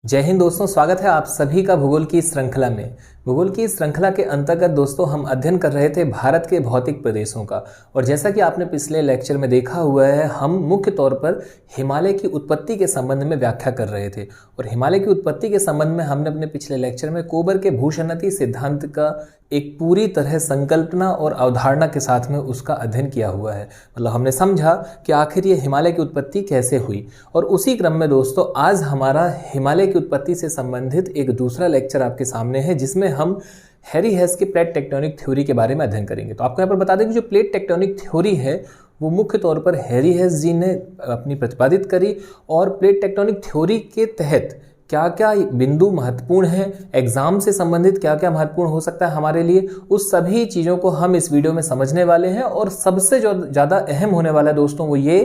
जय हिंद दोस्तों, स्वागत है आप सभी का भूगोल की श्रृंखला में। भूगोल की श्रृंखला के अंतर्गत दोस्तों हम अध्ययन कर रहे थे भारत के भौतिक प्रदेशों का। और जैसा कि आपने पिछले लेक्चर में देखा हुआ है, हम मुख्य तौर पर हिमालय की उत्पत्ति के संबंध में व्याख्या कर रहे थे। और हिमालय की उत्पत्ति के संबंध में हमने अपने पिछले लेक्चर में कोबर के भूषणति सिद्धांत का एक पूरी तरह संकल्पना और अवधारणा के साथ में उसका अध्ययन किया हुआ है। मतलब हमने समझा कि आखिर ये हिमालय की उत्पत्ति कैसे हुई। और उसी क्रम में दोस्तों आज हमारा हिमालय की उत्पत्ति से संबंधित एक दूसरा लेक्चर आपके सामने है, जिसमें हम हैरी हेस की प्लेट टेक्टोनिक थ्योरी के बारे में अध्ययन करेंगे। तो आपको यहाँ पर बता दें कि जो प्लेट टेक्टोनिक थ्योरी है वो मुख्य तौर पर हैरी हेस जी ने अपनी प्रतिपादित करी। और प्लेट टेक्टोनिक थ्योरी के तहत क्या क्या बिंदु महत्वपूर्ण हैं, एग्जाम से संबंधित क्या क्या महत्वपूर्ण हो सकता है हमारे लिए, उस सभी चीज़ों को हम इस वीडियो में समझने वाले हैं। और सबसे जो ज़्यादा अहम होने वाला है दोस्तों वो ये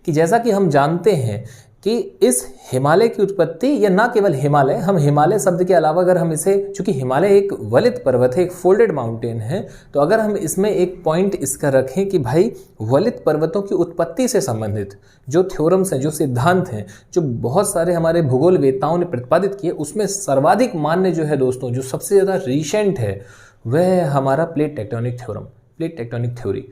कि जैसा कि हम जानते हैं कि इस हिमालय की उत्पत्ति, या ना केवल हिमालय, हम हिमालय शब्द के अलावा अगर हम इसे, चूंकि हिमालय एक वलित पर्वत है, एक फोल्डेड माउंटेन है, तो अगर हम इसमें एक पॉइंट इसका रखें कि भाई वलित पर्वतों की उत्पत्ति से संबंधित जो थ्योरम्स हैं, जो सिद्धांत हैं, जो बहुत सारे हमारे भूगोल वेत्ताओं ने प्रतिपादित किए, उसमें सर्वाधिक मान्य जो है दोस्तों, जो सबसे ज़्यादा रिसेंट है, वह है हमारा plate tectonic theorem, plate tectonic theory.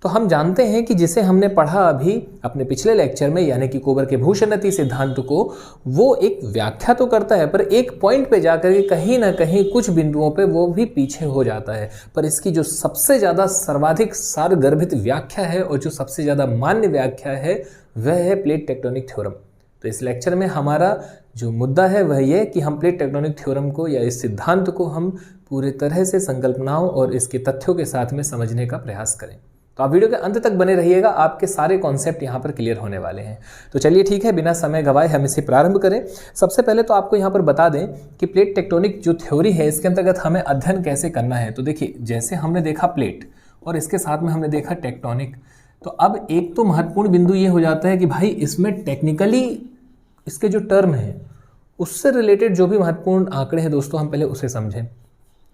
तो हम जानते हैं कि जिसे हमने पढ़ा अभी अपने पिछले लेक्चर में, यानी कि कोबर के भूषणति सिद्धांत को, वो एक व्याख्या तो करता है पर एक पॉइंट पे जाकर के कहीं ना कहीं कुछ बिंदुओं पे वो भी पीछे हो जाता है। पर इसकी जो सबसे ज़्यादा सर्वाधिक सारगर्भित व्याख्या है और जो सबसे ज़्यादा मान्य व्याख्या है वह है प्लेट टेक्टोनिक थ्योरम। तो इस लेक्चर में हमारा जो मुद्दा है वह ये कि हम प्लेट टेक्टोनिक थ्योरम को या इस सिद्धांत को हम पूरे तरह से संकल्पनाओं और इसके तथ्यों के साथ में समझने का प्रयास करें। तो आप वीडियो के अंत तक बने रहिएगा, आपके सारे कॉन्सेप्ट यहाँ पर क्लियर होने वाले हैं। तो चलिए ठीक है, बिना समय गवाए हम इसे प्रारंभ करें। सबसे पहले तो आपको यहाँ पर बता दें कि प्लेट टेक्टोनिक जो थ्योरी है इसके अंतर्गत हमें अध्ययन कैसे करना है। तो देखिए, जैसे हमने देखा प्लेट और इसके साथ में हमने देखा टेक्टोनिक, तो अब एक तो महत्वपूर्ण बिंदु ये हो जाता है कि भाई इसमें टेक्निकली इसके जो टर्म है उससे रिलेटेड जो भी महत्वपूर्ण आंकड़े हैं दोस्तों, हम पहले उसे समझें।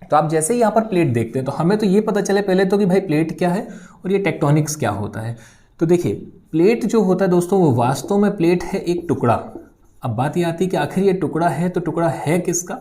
तो आप जैसे ही यहाँ पर प्लेट देखते हैं तो हमें तो ये पता चले पहले तो कि भाई प्लेट क्या है और ये टेक्टोनिक्स क्या होता है। तो देखिए, प्लेट जो होता है दोस्तों वो वास्तव में प्लेट है एक टुकड़ा। अब बात ये आती है कि आखिर ये टुकड़ा है, तो टुकड़ा है किसका?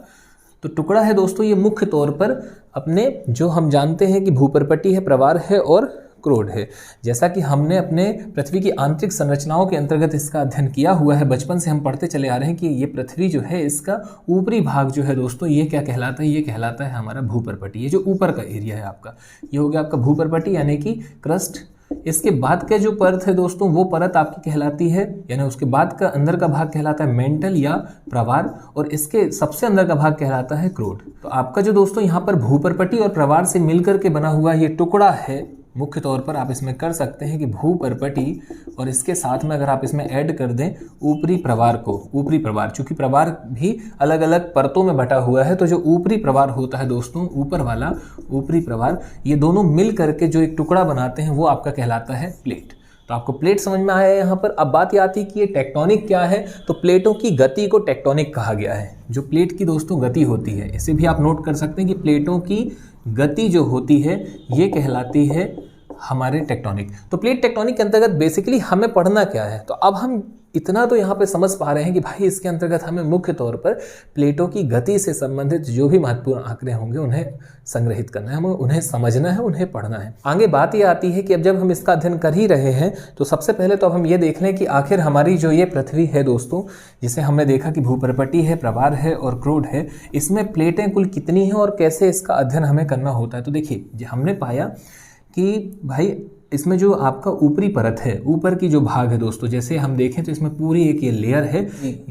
तो टुकड़ा है दोस्तों ये मुख्य तौर पर अपने, जो हम जानते हैं कि भूपर्पटी है, प्रवार है और क्रोड है। जैसा कि हमने अपने पृथ्वी की आंतरिक संरचनाओं के अंतर्गत इसका अध्ययन किया हुआ है, बचपन से हम पढ़ते चले आ रहे हैं कि ये पृथ्वी जो है इसका ऊपरी भाग जो है दोस्तों ये क्या कहलाता है? ये कहलाता है हमारा भूपर्पटी। ये जो ऊपर का एरिया है आपका, ये हो गया आपका भूपर्पटी यानी कि क्रस्ट। इसके बाद का जो परत है दोस्तों वो परत आपकी कहलाती है, यानी उसके बाद का अंदर का भाग कहलाता है मेंटल या प्रवार, और इसके सबसे अंदर का भाग कहलाता है क्रोड। तो आपका जो दोस्तों यहाँ पर भूपर्पटी और प्रवार से मिलकर के बना हुआ ये टुकड़ा है, मुख्य तौर पर आप इसमें कर सकते हैं कि भूपर्पटी और इसके साथ में अगर आप इसमें ऐड कर दें ऊपरी प्रवार को, ऊपरी प्रवार, चूंकि प्रवार भी अलग अलग परतों में बटा हुआ है, तो जो ऊपरी प्रवार होता है दोस्तों, ऊपर वाला ऊपरी प्रवार, ये दोनों मिल करके जो एक टुकड़ा बनाते हैं वो आपका कहलाता है प्लेट। तो आपको प्लेट समझ में आया है यहाँ पर। अब बात ये आती है कि ये टेक्टोनिक क्या है। तो प्लेटों की गति को टेक्टोनिक कहा गया है। जो प्लेट की दोस्तों गति होती है, इसे भी आप नोट कर सकते हैं कि प्लेटों की गति जो होती है ये कहलाती है हमारे टेक्टोनिक। तो प्लेट टेक्टोनिक के अंतर्गत बेसिकली हमें पढ़ना क्या है? तो अब हम इतना तो यहाँ पे समझ पा रहे हैं कि भाई इसके अंतर्गत हमें मुख्य तौर पर प्लेटों की गति से संबंधित जो भी महत्वपूर्ण आंकड़े होंगे उन्हें संग्रहित करना है, हमें उन्हें समझना है, उन्हें पढ़ना है। आगे बात ये आती है कि अब जब हम इसका अध्ययन कर ही रहे हैं तो सबसे पहले तो अब हम ये देख लें कि आखिर हमारी जो ये पृथ्वी है दोस्तों, जिसे हमने देखा कि भूपर्पटी है, प्रवार है और क्रोड है, इसमें प्लेटें कुल कितनी हैं और कैसे इसका अध्ययन हमें करना होता है। तो देखिए, हमने पाया कि भाई इसमें जो आपका ऊपरी परत है, ऊपर की जो भाग है दोस्तों, जैसे हम देखें तो इसमें पूरी एक ये लेयर है।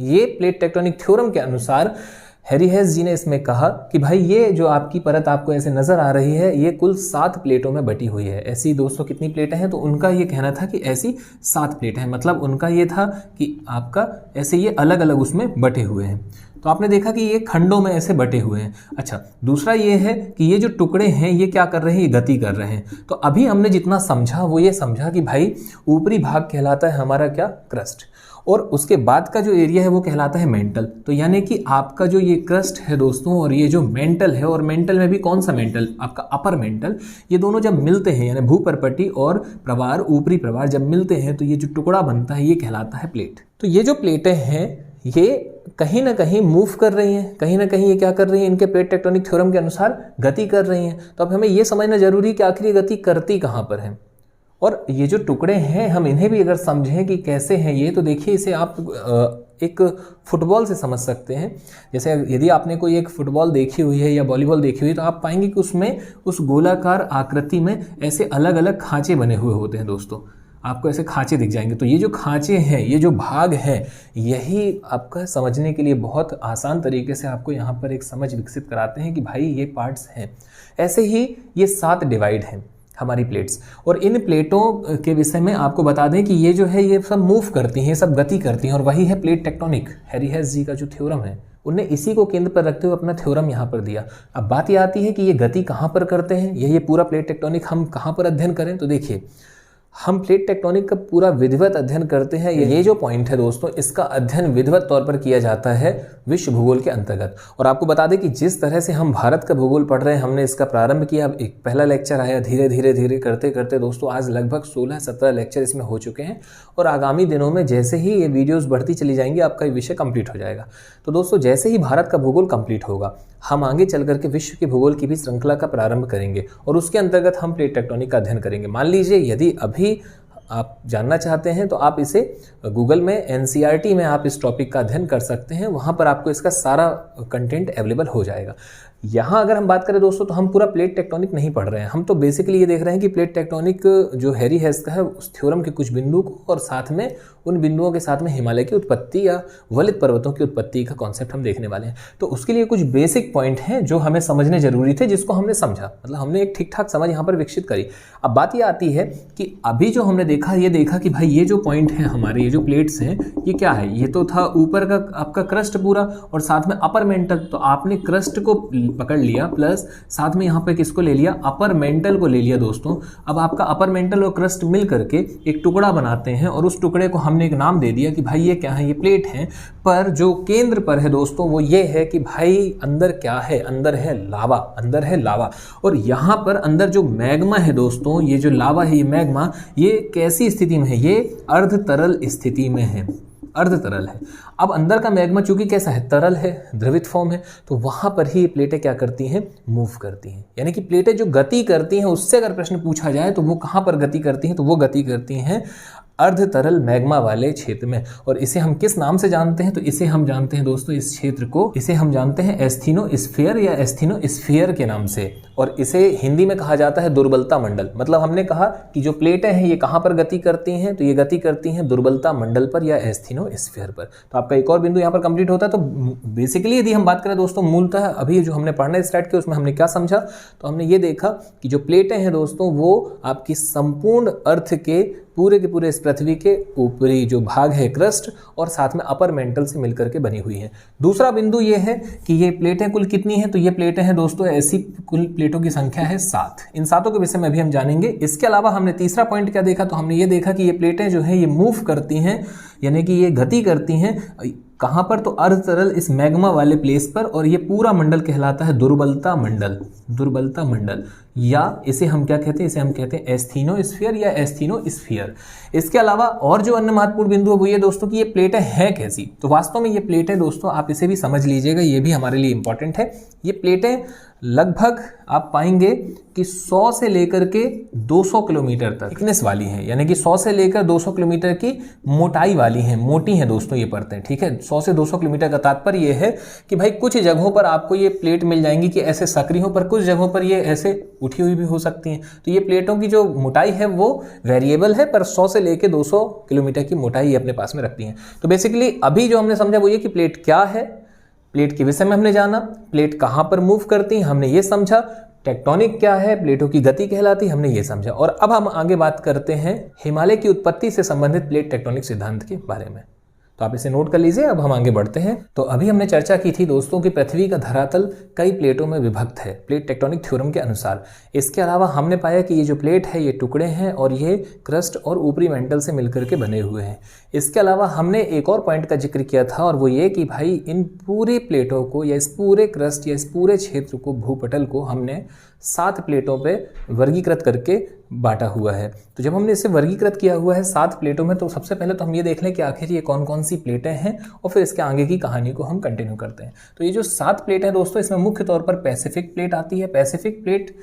ये प्लेट टेक्टोनिक थ्योरम के अनुसार हैरी हेस जी ने इसमें कहा कि भाई ये जो आपकी परत आपको ऐसे नजर आ रही है ये कुल 7 प्लेटों में बटी हुई है। ऐसी दोस्तों कितनी प्लेटें हैं? तो उनका ये कहना था कि ऐसी 7 प्लेटें हैं। मतलब उनका ये था कि आपका ऐसे ये अलग अलग उसमें बटे हुए हैं। तो आपने देखा कि ये खंडों में ऐसे बटे हुए हैं। अच्छा, दूसरा ये है कि ये जो टुकड़े हैं ये क्या कर रहे हैं? ये गति कर रहे हैं। तो अभी हमने जितना समझा वो ये समझा कि भाई ऊपरी भाग कहलाता है हमारा क्या? क्रस्ट, और उसके बाद का जो एरिया है वो कहलाता है मेंटल। तो यानी कि आपका जो ये क्रस्ट है दोस्तों और ये जो मेंटल है, और मेंटल में भी कौन सा मेंटल? आपका अपर मेंटल, ये दोनों जब मिलते हैं यानी भूपर्पटी और प्रवार, ऊपरी प्रवार जब मिलते हैं तो ये जो टुकड़ा बनता है ये कहलाता है प्लेट। तो ये जो प्लेटें हैं ये कहीं ना कहीं मूव कर रही हैं, कहीं ना कहीं ये क्या कर रही हैं, इनके प्लेट टेक्टोनिक थ्योरम के अनुसार गति कर रही हैं। तो अब हमें ये समझना जरूरी है कि आखिर ये गति करती कहाँ पर है। और ये जो टुकड़े हैं हम इन्हें भी अगर समझें कि कैसे हैं ये, तो देखिए इसे आप एक फुटबॉल से समझ सकते हैं। जैसे यदि आपने कोई एक फुटबॉल देखी हुई है या वॉलीबॉल देखी हुई है तो आप पाएंगे कि उसमें उस गोलाकार आकृति में ऐसे अलग अलग खांचे बने हुए होते हैं दोस्तों, आपको ऐसे खांचे दिख जाएंगे। तो ये जो खांचे हैं, ये जो भाग हैं, यही आपका समझने के लिए बहुत आसान तरीके से आपको यहाँ पर एक समझ विकसित कराते हैं कि भाई ये पार्ट्स हैं। ऐसे ही ये 7 डिवाइड हैं हमारी प्लेट्स, और इन प्लेटों के विषय में आपको बता दें कि ये जो है ये सब मूव करती हैं, ये सब गति करती हैं, और वही है प्लेट टेक्टोनिक। हैरी हेस जी का जो थ्योरम है उनने इसी को केंद्र पर रखते हुए अपना थ्योरम यहाँ पर दिया। अब बात ये आती है कि ये गति कहाँ पर करते हैं, ये पूरा प्लेट टेक्टोनिक हम कहाँ पर अध्ययन करें। तो देखिए हम प्लेट टेक्टोनिक का पूरा विधिवत अध्ययन करते हैं। ये जो पॉइंट है दोस्तों, इसका अध्ययन विधिवत तौर पर किया जाता है विश्व भूगोल के अंतर्गत। और आपको बता दें कि जिस तरह से हम भारत का भूगोल पढ़ रहे हैं, हमने इसका प्रारंभ किया, अब एक पहला लेक्चर आया, धीरे धीरे धीरे करते करते दोस्तों आज लगभग 16-17 लेक्चर इसमें हो चुके हैं। और आगामी दिनों में जैसे ही ये वीडियोज़ बढ़ती चली जाएंगी आपका ये विषय कंप्लीट हो जाएगा। तो दोस्तों जैसे ही भारत का भूगोल कंप्लीट होगा, हम आगे चल करके विश्व के भूगोल की भी श्रृंखला का प्रारंभ करेंगे, और उसके अंतर्गत हम प्लेट टेक्टोनिक का अध्ययन करेंगे। मान लीजिए यदि अभी आप जानना चाहते हैं तो आप इसे गूगल में NCERT में आप इस टॉपिक का अध्ययन कर सकते हैं, वहाँ पर आपको इसका सारा कंटेंट अवेलेबल हो जाएगा। यहाँ अगर हम बात करें दोस्तों तो हम पूरा प्लेट टेक्टोनिक नहीं पढ़ रहे हैं, हम तो बेसिकली ये देख रहे हैं कि प्लेट टेक्टोनिक जो हैरी हेस का है उस थ्योरम के कुछ बिंदु को, और साथ में उन बिंदुओं के साथ में हिमालय की उत्पत्ति या वलित पर्वतों की उत्पत्ति का कॉन्सेप्ट हम देखने वाले हैं। तो उसके लिए कुछ बेसिक पॉइंट हैं जो हमें समझने जरूरी थे, जिसको हमने समझा, मतलब हमने एक ठीक ठाक समझ यहाँ पर विकसित करी। अब बात ये आती है कि अभी जो हमने देखा, ये देखा कि भाई ये जो पॉइंट है हमारे, ये जो प्लेट्स हैं, ये क्या है, ये तो था ऊपर का आपका क्रस्ट पूरा, और साथ में अपर मेंटल। तो आपने क्रस्ट को पकड़ लिया, प्लस साथ में यहाँ पे किसको ले लिया, अपर मेंटल को ले लिया दोस्तों। अब आपका अपर मेंटल और क्रस्ट मिल करके एक टुकड़ा बनाते हैं, और उस टुकड़े को हमने एक नाम दे दिया कि भाई ये क्या है, ये प्लेट है। पर जो केंद्र पर है दोस्तों वो ये है कि भाई अंदर क्या है, अंदर है लावा, अंदर है लावा। और यहाँ पर अंदर जो मैग्मा है दोस्तों, ये जो लावा है, ये मैग्मा, ये कैसी स्थिति में है, ये अर्ध तरल स्थिति में है, अर्ध तरल है। अब अंदर का मैग्मा चूंकि कैसा है, तरल है, द्रवित फॉर्म है, तो वहां पर ही प्लेटें क्या करती हैं, मूव करती हैं। यानी कि प्लेटें जो गति करती हैं, उससे अगर प्रश्न पूछा जाए तो वो कहां पर गति करती हैं, तो वो गति करती हैं अर्ध तरल मैग्मा वाले क्षेत्र में। और इसे हम किस नाम से जानते हैं, तो इसे हम जानते हैं दोस्तों, इस क्षेत्र को इसे हम जानते हैं एस्थीनोस्फीयर या एस्थीनोस्फीयर के नाम से। और इसे हिंदी में कहा जाता है दुर्बलता मंडल। मतलब हमने कहा कि जो प्लेटें हैं ये कहाँ पर गति करती हैं, तो ये गति करती हैं दुर्बलता मंडल पर या एस्थीनोस्फीयर पर। तो आपका एक और बिंदु यहाँ पर कंप्लीट होता है। तो बेसिकली यदि हम बात करें दोस्तों, मूलतः अभी जो हमने पढ़ना स्टार्ट किया उसमें हमने क्या समझा, तो हमने ये देखा कि जो प्लेटें हैं दोस्तों वो आपकी संपूर्ण अर्थ के पूरे इस पृथ्वी के ऊपरी जो भाग है क्रस्ट, और साथ में अपर मेंटल से मिलकर के बनी हुई है। दूसरा बिंदु ये है कि ये प्लेटें कुल कितनी हैं, तो ये प्लेटें हैं दोस्तों, ऐसी कुल प्लेटों की संख्या है 7। इन 7 के विषय में भी हम जानेंगे। इसके अलावा हमने तीसरा पॉइंट क्या देखा, तो हमने ये देखा कि ये प्लेटें जो है ये मूव करती हैं, यानी कि ये गति करती हैं कहाँ पर, तो अर्ध तरल इस मैग्मा वाले प्लेस पर। और ये पूरा मंडल कहलाता है दुर्बलता मंडल, दुर्बलता मंडल, या इसे हम क्या कहते हैं, इसे हम कहते हैं एस्थीनोस्फीयर या एस्थीनोस्फीयर। इसके अलावा और जो अन्य महत्वपूर्ण बिंदु है वो ये दोस्तों कि ये प्लेटें हैं कैसी। तो वास्तव में ये प्लेटें दोस्तों, आप इसे भी समझ लीजिएगा, ये भी हमारे लिए इंपॉर्टेंट है। ये प्लेटें लगभग आप पाएंगे कि 100 से लेकर के 200 किलोमीटर तक थिकनेस वाली हैं, यानी कि 100 से लेकर 200 किलोमीटर की मोटाई वाली हैं, मोटी हैं दोस्तों ये परतें, ठीक है। 100 से 200 किलोमीटर का तात्पर्य ये है कि भाई कुछ जगहों पर आपको ये प्लेट मिल जाएंगी कि ऐसे सक्रिय हो, पर कुछ जगहों पर ये ऐसे उठी हुई भी हो सकती हैं। तो ये प्लेटों की जो मोटाई है वो वेरिएबल है, पर 100 से लेकर 200 किलोमीटर की मोटाई ये अपने पास में रखती हैं। तो बेसिकली अभी जो हमने समझा वो ये कि प्लेट क्या है, प्लेट के विषय में हमने जाना, प्लेट कहाँ पर मूव करती हैं हमने ये समझा, टेक्टोनिक क्या है, प्लेटों की गति कहलाती हमने ये समझा। और अब हम आगे बात करते हैं हिमालय की उत्पत्ति से संबंधित प्लेट टेक्टोनिक सिद्धांत के बारे में। तो आप इसे नोट कर लीजिए। अब हम आगे बढ़ते हैं। तो अभी हमने चर्चा की थी दोस्तों कि पृथ्वी का धरातल कई प्लेटों में विभक्त है प्लेट टेक्टोनिक थ्योरम के अनुसार। इसके अलावा हमने पाया कि ये जो प्लेट है ये टुकड़े हैं और ये क्रस्ट और ऊपरी मेंटल से मिलकर के बने हुए हैं। इसके अलावा हमने एक और पॉइंट का जिक्र किया था और वो ये कि भाई इन पूरी प्लेटों को या इस पूरे क्रस्ट या इस पूरे क्षेत्र को, भूपटल को हमने 7 प्लेटों पे वर्गीकृत करके बांटा हुआ है। तो जब हमने इसे वर्गीकृत किया हुआ है 7 प्लेटों में, तो सबसे पहले तो हम ये देख लें कि आखिर ये कौन कौन सी प्लेटें हैं और फिर इसके आगे की कहानी को हम कंटिन्यू करते हैं। तो ये जो 7 प्लेट है दोस्तों, इसमें मुख्य तौर पर पैसिफिक प्लेट आती है। पैसिफिक प्लेट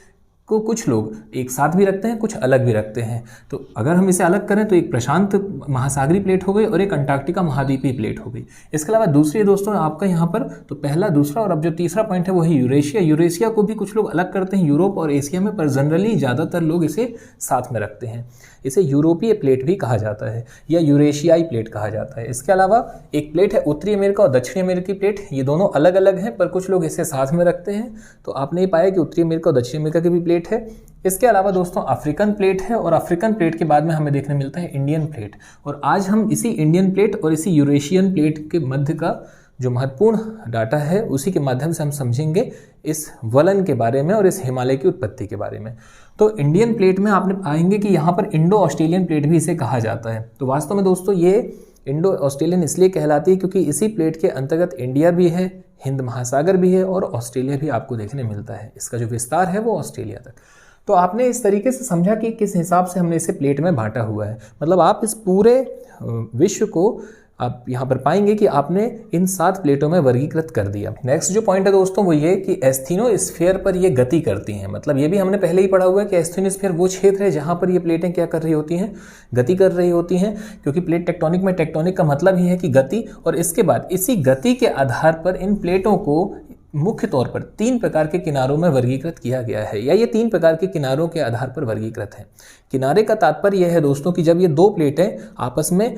को कुछ लोग एक साथ भी रखते हैं, कुछ अलग भी रखते हैं। तो अगर हम इसे अलग करें तो एक प्रशांत महासागरीय प्लेट हो गई और एक अंटार्कटिका महाद्वीपीय प्लेट हो गई। इसके अलावा दूसरी दोस्तों आपका यहाँ पर तो पहला, दूसरा और अब जो तीसरा पॉइंट है वो है यूरेशिया। यूरेशिया को भी कुछ लोग अलग करते हैं यूरोप और एशिया में, पर जनरली ज़्यादातर लोग इसे साथ में रखते हैं। इसे यूरोपीय प्लेट भी कहा जाता है या यूरेशियाई प्लेट कहा जाता है। इसके अलावा एक प्लेट है उत्तरी अमेरिका और दक्षिणी अमेरिकी प्लेट। ये दोनों अलग अलग हैं पर कुछ लोग इसे साथ में रखते हैं। तो आपने ये पाया कि उत्तरी अमेरिका और दक्षिणी अमेरिका की भी प्लेट है। इसके अलावा दोस्तों अफ्रीकन प्लेट है और अफ्रीकन प्लेट के बाद में हमें देखने मिलता है इंडियन प्लेट। और आज हम इसी इंडियन प्लेट और इसी यूरेशियन प्लेट के मध्य का जो महत्वपूर्ण डाटा है उसी के माध्यम से हम समझेंगे इस वलन के बारे में और इस हिमालय की उत्पत्ति के बारे में। तो इंडियन प्लेट में आपने पाएंगे कि यहाँ पर इंडो ऑस्ट्रेलियन प्लेट भी इसे कहा जाता है। तो वास्तव में दोस्तों ये इंडो ऑस्ट्रेलियन इसलिए कहलाती है क्योंकि इसी प्लेट के अंतर्गत इंडिया भी है, हिंद महासागर भी है और ऑस्ट्रेलिया भी आपको देखने मिलता है। इसका जो विस्तार है वो ऑस्ट्रेलिया तक। तो आपने इस तरीके से समझा कि किस हिसाब से हमने इसे प्लेट में बांटा हुआ है। मतलब आप इस पूरे विश्व को आप यहाँ पर पाएंगे कि आपने इन 7 प्लेटों में वर्गीकृत कर दिया। नेक्स्ट जो पॉइंट है दोस्तों वो ये कि एस्थेनोस्फीयर पर ये गति करती हैं। मतलब ये भी हमने पहले ही पढ़ा हुआ है कि एस्थेनोस्फीयर वो क्षेत्र है जहाँ पर ये प्लेटें क्या कर रही होती हैं, गति कर रही होती हैं। क्योंकि प्लेट टेक्टोनिक में टेक्टोनिक का मतलब ही है कि गति, और इसके बाद इसी गति के आधार पर इन प्लेटों को मुख्य तौर पर 3 प्रकार के किनारों में वर्गीकृत किया गया है, या ये 3 प्रकार के किनारों के आधार पर वर्गीकृत है। किनारे का तात्पर्य यह है दोस्तों कि जब ये 2 प्लेटें आपस में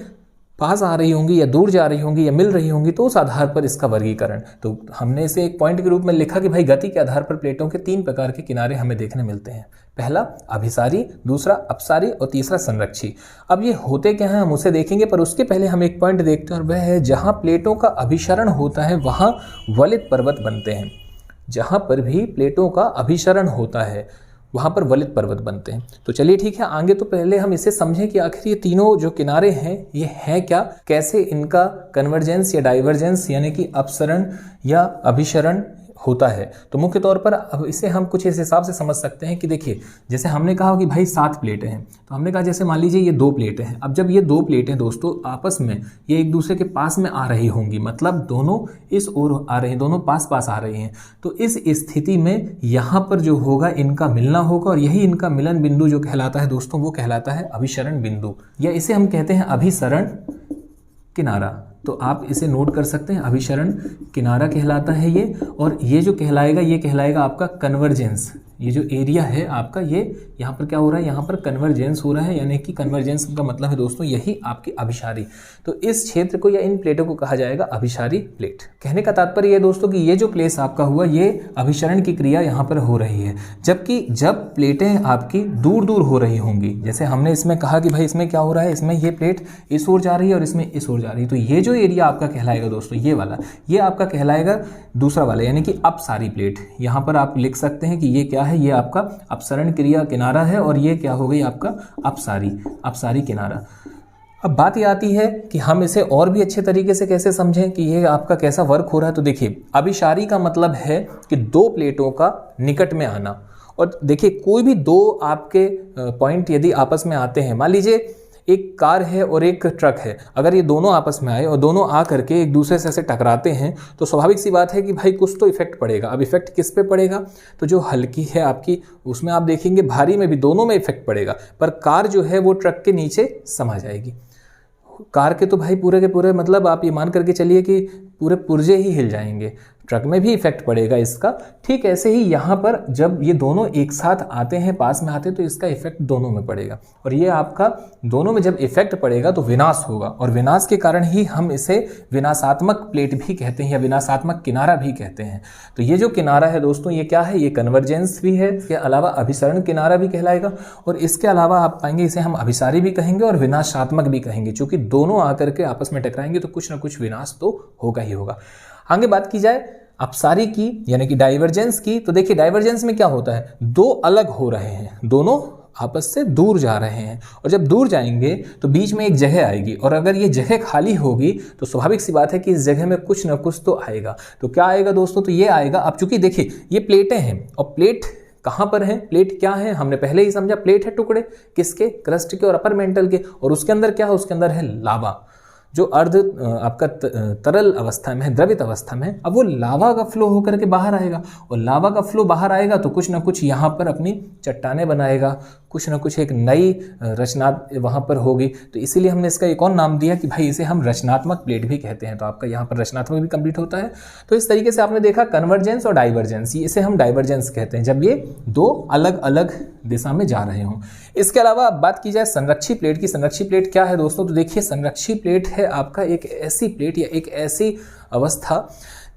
पास आ रही होंगी या दूर जा रही होंगी या मिल रही होंगी तो उस आधार पर इसका वर्गीकरण। तो हमने इसे एक पॉइंट के रूप में लिखा कि भाई गति के आधार पर प्लेटों के 3 प्रकार के किनारे हमें देखने मिलते हैं। पहला अभिसारी, दूसरा अपसारी और तीसरा संरक्षी। अब ये होते क्या हैं हम उसे देखेंगे, पर उसके पहले हम एक पॉइंट देखते हैं और वह है जहाँ प्लेटों का अभिसरण होता है वहाँ वलित पर्वत बनते हैं। जहाँ पर भी प्लेटों का अभिसरण होता है वहाँ पर वलित पर्वत बनते हैं। तो चलिए ठीक है, आगे तो पहले हम इसे समझें कि आखिर ये तीनों जो किनारे हैं ये हैं क्या, कैसे इनका कन्वर्जेंस या डाइवर्जेंस यानी कि अपसरण या अभिसरण होता है। तो मुख्य तौर पर अब इसे हम कुछ इस हिसाब से समझ सकते हैं कि देखिए, जैसे हमने कहा कि भाई 7 प्लेटें हैं, तो हमने कहा जैसे मान लीजिए ये 2 प्लेटें हैं। अब जब ये 2 प्लेटें दोस्तों आपस में ये एक दूसरे के पास में आ रही होंगी, मतलब दोनों इस ओर आ रही हैं, दोनों पास पास आ रही हैं, तो इस स्थिति में यहाँ पर जो होगा इनका मिलना होगा और यही इनका मिलन बिंदु जो कहलाता है दोस्तों वो कहलाता है अभिसरण बिंदु, या इसे हम कहते हैं अभिसरण किनारा। तो आप इसे नोट कर सकते हैं, अभिसरण किनारा कहलाता है ये। और ये जो कहलाएगा ये कहलाएगा आपका कन्वर्जेंस। ये जो एरिया है आपका, ये यहाँ पर क्या हो रहा है, यहाँ पर कन्वर्जेंस हो रहा है, यानी कि कन्वर्जेंस का मतलब है दोस्तों यही आपकी अभिसारी। तो इस क्षेत्र को या इन प्लेटों को कहा जाएगा अभिसारी प्लेट। कहने का तात्पर्य ये दोस्तों कि ये जो प्लेस आपका हुआ ये अभिसरण की क्रिया यहाँ पर हो रही है। जबकि जब प्लेटें आपकी दूर दूर हो रही होंगी, जैसे हमने इसमें कहा कि भाई इसमें क्या हो रहा है, इसमें ये प्लेट इस ओर जा रही है और इसमें इस ओर जा रही है, तो ये जो एरिया आपका कहलाएगा दोस्तों ये वाला, ये आपका कहलाएगा दूसरा वाला, यानी कि अपसारी प्लेट। यहाँ पर आप लिख सकते हैं कि ये क्या है, ये आपका अपसरण क्रिया किनारा है और ये क्या हो गई आपका अपसारी किनारा। अब बात ये आती है कि हम इसे और भी अच्छे तरीके से कैसे समझें कि ये आपका कैसा वर्क हो रहा है। तो देखिए, अभिसारी का मतलब है कि 2 प्लेटों का निकट में आना। और देखिए, कोई भी 2 आपके पॉइंट यदि आपस में आते हैं, मान लीजिए एक कार है और एक ट्रक है, अगर ये दोनों आपस में आए और दोनों आ करके एक दूसरे से ऐसे टकराते हैं तो स्वाभाविक सी बात है कि भाई कुछ तो इफेक्ट पड़ेगा। अब इफेक्ट किस पे पड़ेगा, तो जो हल्की है आपकी उसमें आप देखेंगे भारी में भी, दोनों में इफेक्ट पड़ेगा, पर कार जो है वो ट्रक के नीचे समा जाएगी। कार के तो भाई पूरे के पूरे मतलब आप ये मान करके चलिए कि पूरे पुर्जे ही हिल जाएंगे, ट्रक में भी इफेक्ट पड़ेगा इसका। ठीक ऐसे ही यहाँ पर जब ये दोनों एक साथ आते हैं, पास में आते हैं, तो इसका इफेक्ट दोनों में पड़ेगा और ये आपका दोनों में जब इफेक्ट पड़ेगा तो विनाश होगा, और विनाश के कारण ही हम इसे विनाशात्मक प्लेट भी कहते हैं या विनाशात्मक किनारा भी कहते हैं। तो ये जो किनारा है दोस्तों ये क्या है, ये कन्वर्जेंस भी है, इसके अलावा अभिसरण किनारा भी कहलाएगा, और इसके अलावा आप पाएंगे इसे हम अभिसारी भी कहेंगे और विनाशात्मक भी कहेंगे, क्योंकि दोनों आकर के आपस में टकराएंगे तो कुछ ना कुछ विनाश तो होगा ही होगा। आगे बात की जाए अपसारी की यानी कि डाइवर्जेंस की, तो देखिए डाइवर्जेंस में क्या होता है, 2 अलग हो रहे हैं, दोनों आपस से दूर जा रहे हैं, और जब दूर जाएंगे तो बीच में एक जगह आएगी, और अगर ये जगह खाली होगी तो स्वाभाविक सी बात है कि इस जगह में कुछ ना कुछ तो आएगा। तो क्या आएगा दोस्तों, तो ये आएगा। अब चूंकि देखिए ये प्लेटें हैं और प्लेट कहाँ पर है, प्लेट क्या है, हमने पहले ही समझा, प्लेट है टुकड़े किसके, क्रस्ट के और अपर मेंटल के, और उसके अंदर क्या है, उसके अंदर है लावा जो अर्ध आपका तरल अवस्था में है, द्रवित अवस्था में है। अब वो लावा का फ्लो होकर के बाहर आएगा, और लावा का फ्लो बाहर आएगा तो कुछ ना कुछ यहाँ पर अपनी चट्टाने बनाएगा, कुछ ना कुछ एक नई रचना वहाँ पर होगी। तो इसीलिए हमने इसका एक और नाम दिया कि भाई इसे हम रचनात्मक प्लेट भी कहते हैं। तो आपका यहाँ पर रचनात्मक भी कंप्लीट होता है। तो इस तरीके से आपने देखा कन्वर्जेंस और डाइवर्जेंस, इसे हम डाइवर्जेंस कहते हैं जब ये दो अलग अलग दिशा में जा रहे हों। इसके अलावा अब बात की जाए संरक्षी प्लेट की। संरक्षी प्लेट क्या है दोस्तों, तो देखिए संरक्षी प्लेट है आपका एक ऐसी प्लेट या एक ऐसी अवस्था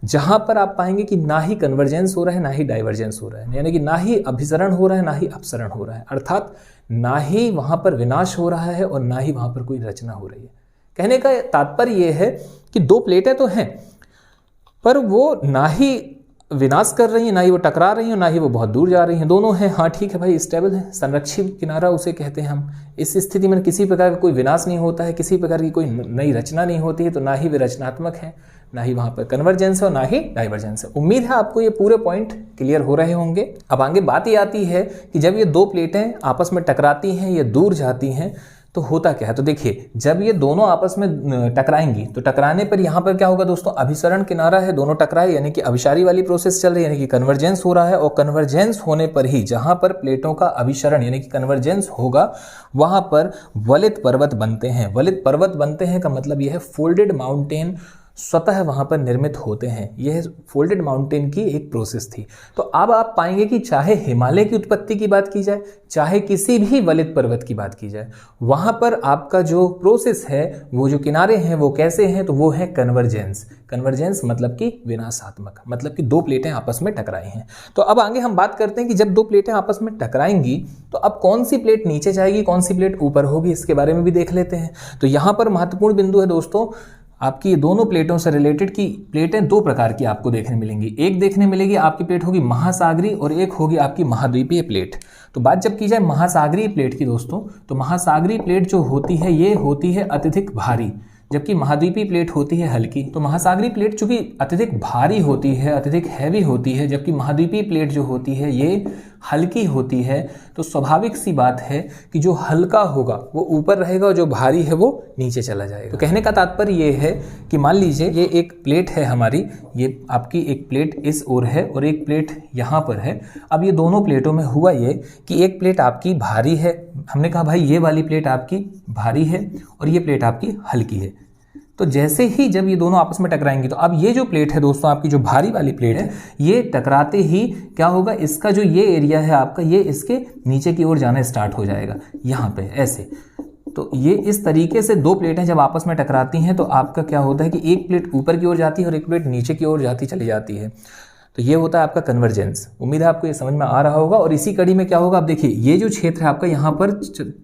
जहां पर आप पाएंगे कि ना ही कन्वर्जेंस हो रहा है ना ही डाइवर्जेंस हो रहा है, यानी कि ना ही अभिसरण हो रहा है ना ही अपसरण हो रहा है, अर्थात ना ही वहां पर विनाश हो रहा है और ना ही वहां पर कोई रचना हो रही है। कहने का तात्पर्य यह है कि दो प्लेटें तो हैं पर वो ना ही विनाश कर रही हैं, ना ही वो टकरा रही हैं, ना ही वो बहुत दूर जा रही हैं, दोनों हैं। हाँ ठीक है भाई, स्टेबल है, संरक्षित किनारा उसे कहते हैं हम। इस स्थिति में किसी प्रकार का कोई विनाश नहीं होता है, किसी प्रकार की कोई नई रचना नहीं होती है, तो ना ही वे रचनात्मक है, ना ही वहां पर कन्वर्जेंस है और ना ही डाइवर्जेंस है। उम्मीद है आपको ये पूरे पॉइंट क्लियर हो रहे होंगे। अब आगे बात ये आती है कि जब ये दो प्लेटें आपस में टकराती हैं या दूर जाती हैं तो होता क्या है। तो देखिए जब ये दोनों आपस में टकराएंगी तो टकराने पर यहाँ पर क्या होगा दोस्तों, अभिसरण किनारा है, दोनों टकराए यानी कि अभिसारी वाली प्रोसेस चल रही है, यानी कि कन्वर्जेंस हो रहा है। और कन्वर्जेंस होने पर ही जहाँ पर प्लेटों का अभिसरण यानी कि कन्वर्जेंस होगा वहाँ पर वलित पर्वत बनते हैं। वलित पर्वत बनते हैं का मतलब यह है फोल्डेड माउंटेन स्वतः वहां पर निर्मित होते हैं। यह फोल्डेड माउंटेन की एक प्रोसेस थी। तो अब आप पाएंगे कि चाहे हिमालय की उत्पत्ति की बात की जाए, चाहे किसी भी वलित पर्वत की बात की जाए, वहां पर आपका जो प्रोसेस है, वो जो किनारे हैं वो कैसे हैं, तो वो है कन्वर्जेंस। कन्वर्जेंस मतलब कि विनाशात्मक, मतलब कि दो प्लेटें आपस में टकराई हैं। तो अब आगे हम बात करते हैं कि जब दो प्लेटें आपस में टकराएंगी तो अब कौन सी प्लेट नीचे जाएगी, कौन सी प्लेट ऊपर होगी, इसके बारे में भी देख लेते हैं। तो यहां पर महत्वपूर्ण बिंदु है दोस्तों, आपकी ये दोनों प्लेटों से रिलेटेड की प्लेटें दो प्रकार की आपको देखने मिलेंगी। एक देखने मिलेगी आपकी प्लेट होगी महासागरीय और एक होगी आपकी महाद्वीपीय प्लेट। तो बात जब की जाए महासागरीय प्लेट की दोस्तों, तो महासागरीय प्लेट जो होती है ये होती है अत्यधिक भारी, जबकि महाद्वीपीय प्लेट होती है हल्की। तो महासागरीय प्लेट चूंकि अत्यधिक भारी होती है, अत्यधिक हैवी होती है, जबकि महाद्वीपीय प्लेट जो होती है ये हल्की होती है। तो स्वाभाविक सी बात है कि जो हल्का होगा वो ऊपर रहेगा और जो भारी है वो नीचे चला जाएगा। तो कहने का तात्पर्य ये है कि मान लीजिए ये एक प्लेट है हमारी, ये आपकी एक प्लेट इस ओर है और एक प्लेट यहाँ पर है। अब ये दोनों प्लेटों में हुआ ये कि एक प्लेट आपकी भारी है, हमने कहा भाई ये वाली प्लेट आपकी भारी है और ये प्लेट आपकी हल्की है। तो जैसे ही जब ये दोनों आपस में टकराएंगी तो अब ये जो प्लेट है दोस्तों आपकी जो भारी वाली प्लेट है, ये टकराते ही क्या होगा, इसका जो ये एरिया है आपका, ये इसके नीचे की ओर जाना स्टार्ट हो जाएगा यहाँ पे ऐसे। तो ये इस तरीके से दो प्लेटें जब आपस में टकराती हैं तो आपका क्या होता है कि एक प्लेट ऊपर की ओर जाती है और एक प्लेट नीचे की ओर जाती चली जाती है। तो ये होता है आपका कन्वर्जेंस। उम्मीद है आपको ये समझ में आ रहा होगा। और इसी कड़ी में क्या होगा, आप देखिए ये जो क्षेत्र है आपका, यहाँ पर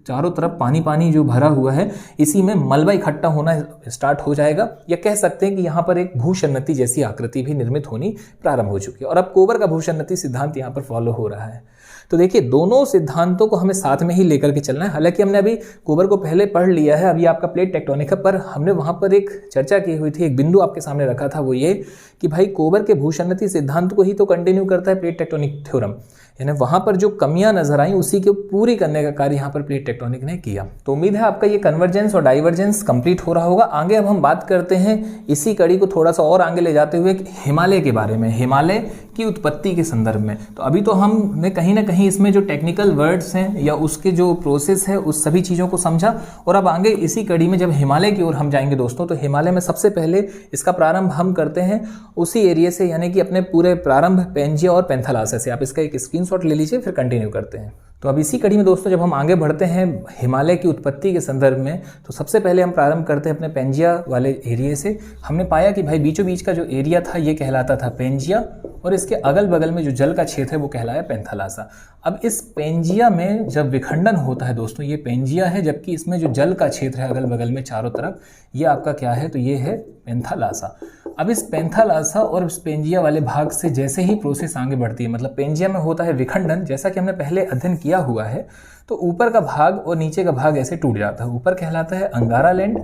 चारों तरफ पानी पानी जो भरा हुआ है, इसी में मलबा इकट्ठा होना स्टार्ट हो जाएगा, या कह सकते हैं कि यहाँ पर एक भूसन्नति जैसी आकृति भी निर्मित होनी प्रारंभ हो चुकी है। और अब कोबर का भूसन्नति सिद्धांत यहाँ पर फॉलो हो रहा है। तो देखिए दोनों सिद्धांतों को हमें साथ में ही लेकर के चलना है। हालांकि हमने अभी कोबर को पहले पढ़ लिया है, अभी आपका प्लेट टेक्टोनिक है, पर हमने वहां पर एक चर्चा की हुई थी, एक बिंदु आपके सामने रखा था, वो ये कि भाई कोबर के भूसन्नति सिद्धांत को ही तो कंटिन्यू करता है प्लेट टेक्टोनिक थ्योरम, यानी वहां पर जो कमियां नजर आई उसी को पूरी करने का कार्य यहाँ पर प्लेट टेक्टोनिक ने किया। तो उम्मीद है आपका ये कन्वर्जेंस और डाइवर्जेंस कंप्लीट हो रहा होगा। आगे अब हम बात करते हैं इसी कड़ी को थोड़ा सा और आगे ले जाते हुए हिमालय के बारे में, हिमालय की उत्पत्ति के संदर्भ में। तो अभी तो हमने कहीं ना कहीं इसमें जो टेक्निकल वर्ड्स हैं या उसके जो प्रोसेस है उस सभी चीज़ों को समझा, और अब आगे इसी कड़ी में जब हिमालय की ओर हम जाएंगे दोस्तों, तो हिमालय में सबसे पहले इसका प्रारंभ हम करते हैं उसी एरिया से, यानी कि अपने पूरे प्रारंभ पेंजिया और पैंथालासा से। आप इसका एक स्क्रीनशॉट ले लीजिए, फिर कंटिन्यू करते हैं। तो अब इसी कड़ी में दोस्तों जब हम आगे बढ़ते हैं हिमालय की उत्पत्ति के संदर्भ में, तो सबसे पहले हम प्रारंभ करते हैं अपने पेंजिया वाले एरिया से। हमने पाया कि भाई बीचों बीच का जो एरिया था ये कहलाता था पेंजिया, और इसके अगल बगल में जो जल का क्षेत्र है वो कहलाया पैंथालासा। अब इस पेंजिया में जब विखंडन होता है दोस्तों, ये पेंजिया है, जबकि इसमें जो जल का क्षेत्र है अगल बगल में चारों तरफ, ये आपका क्या है, तो ये है पैंथालासा। अब इस पेंथालासा और स्पेंजिया वाले भाग से जैसे ही प्रोसेस आगे बढ़ती है, मतलब पेंजिया में होता है विखंडन, जैसा कि हमने पहले अध्ययन किया हुआ है, तो ऊपर का भाग और नीचे का भाग ऐसे टूट जाता है। ऊपर कहलाता है अंगारा लैंड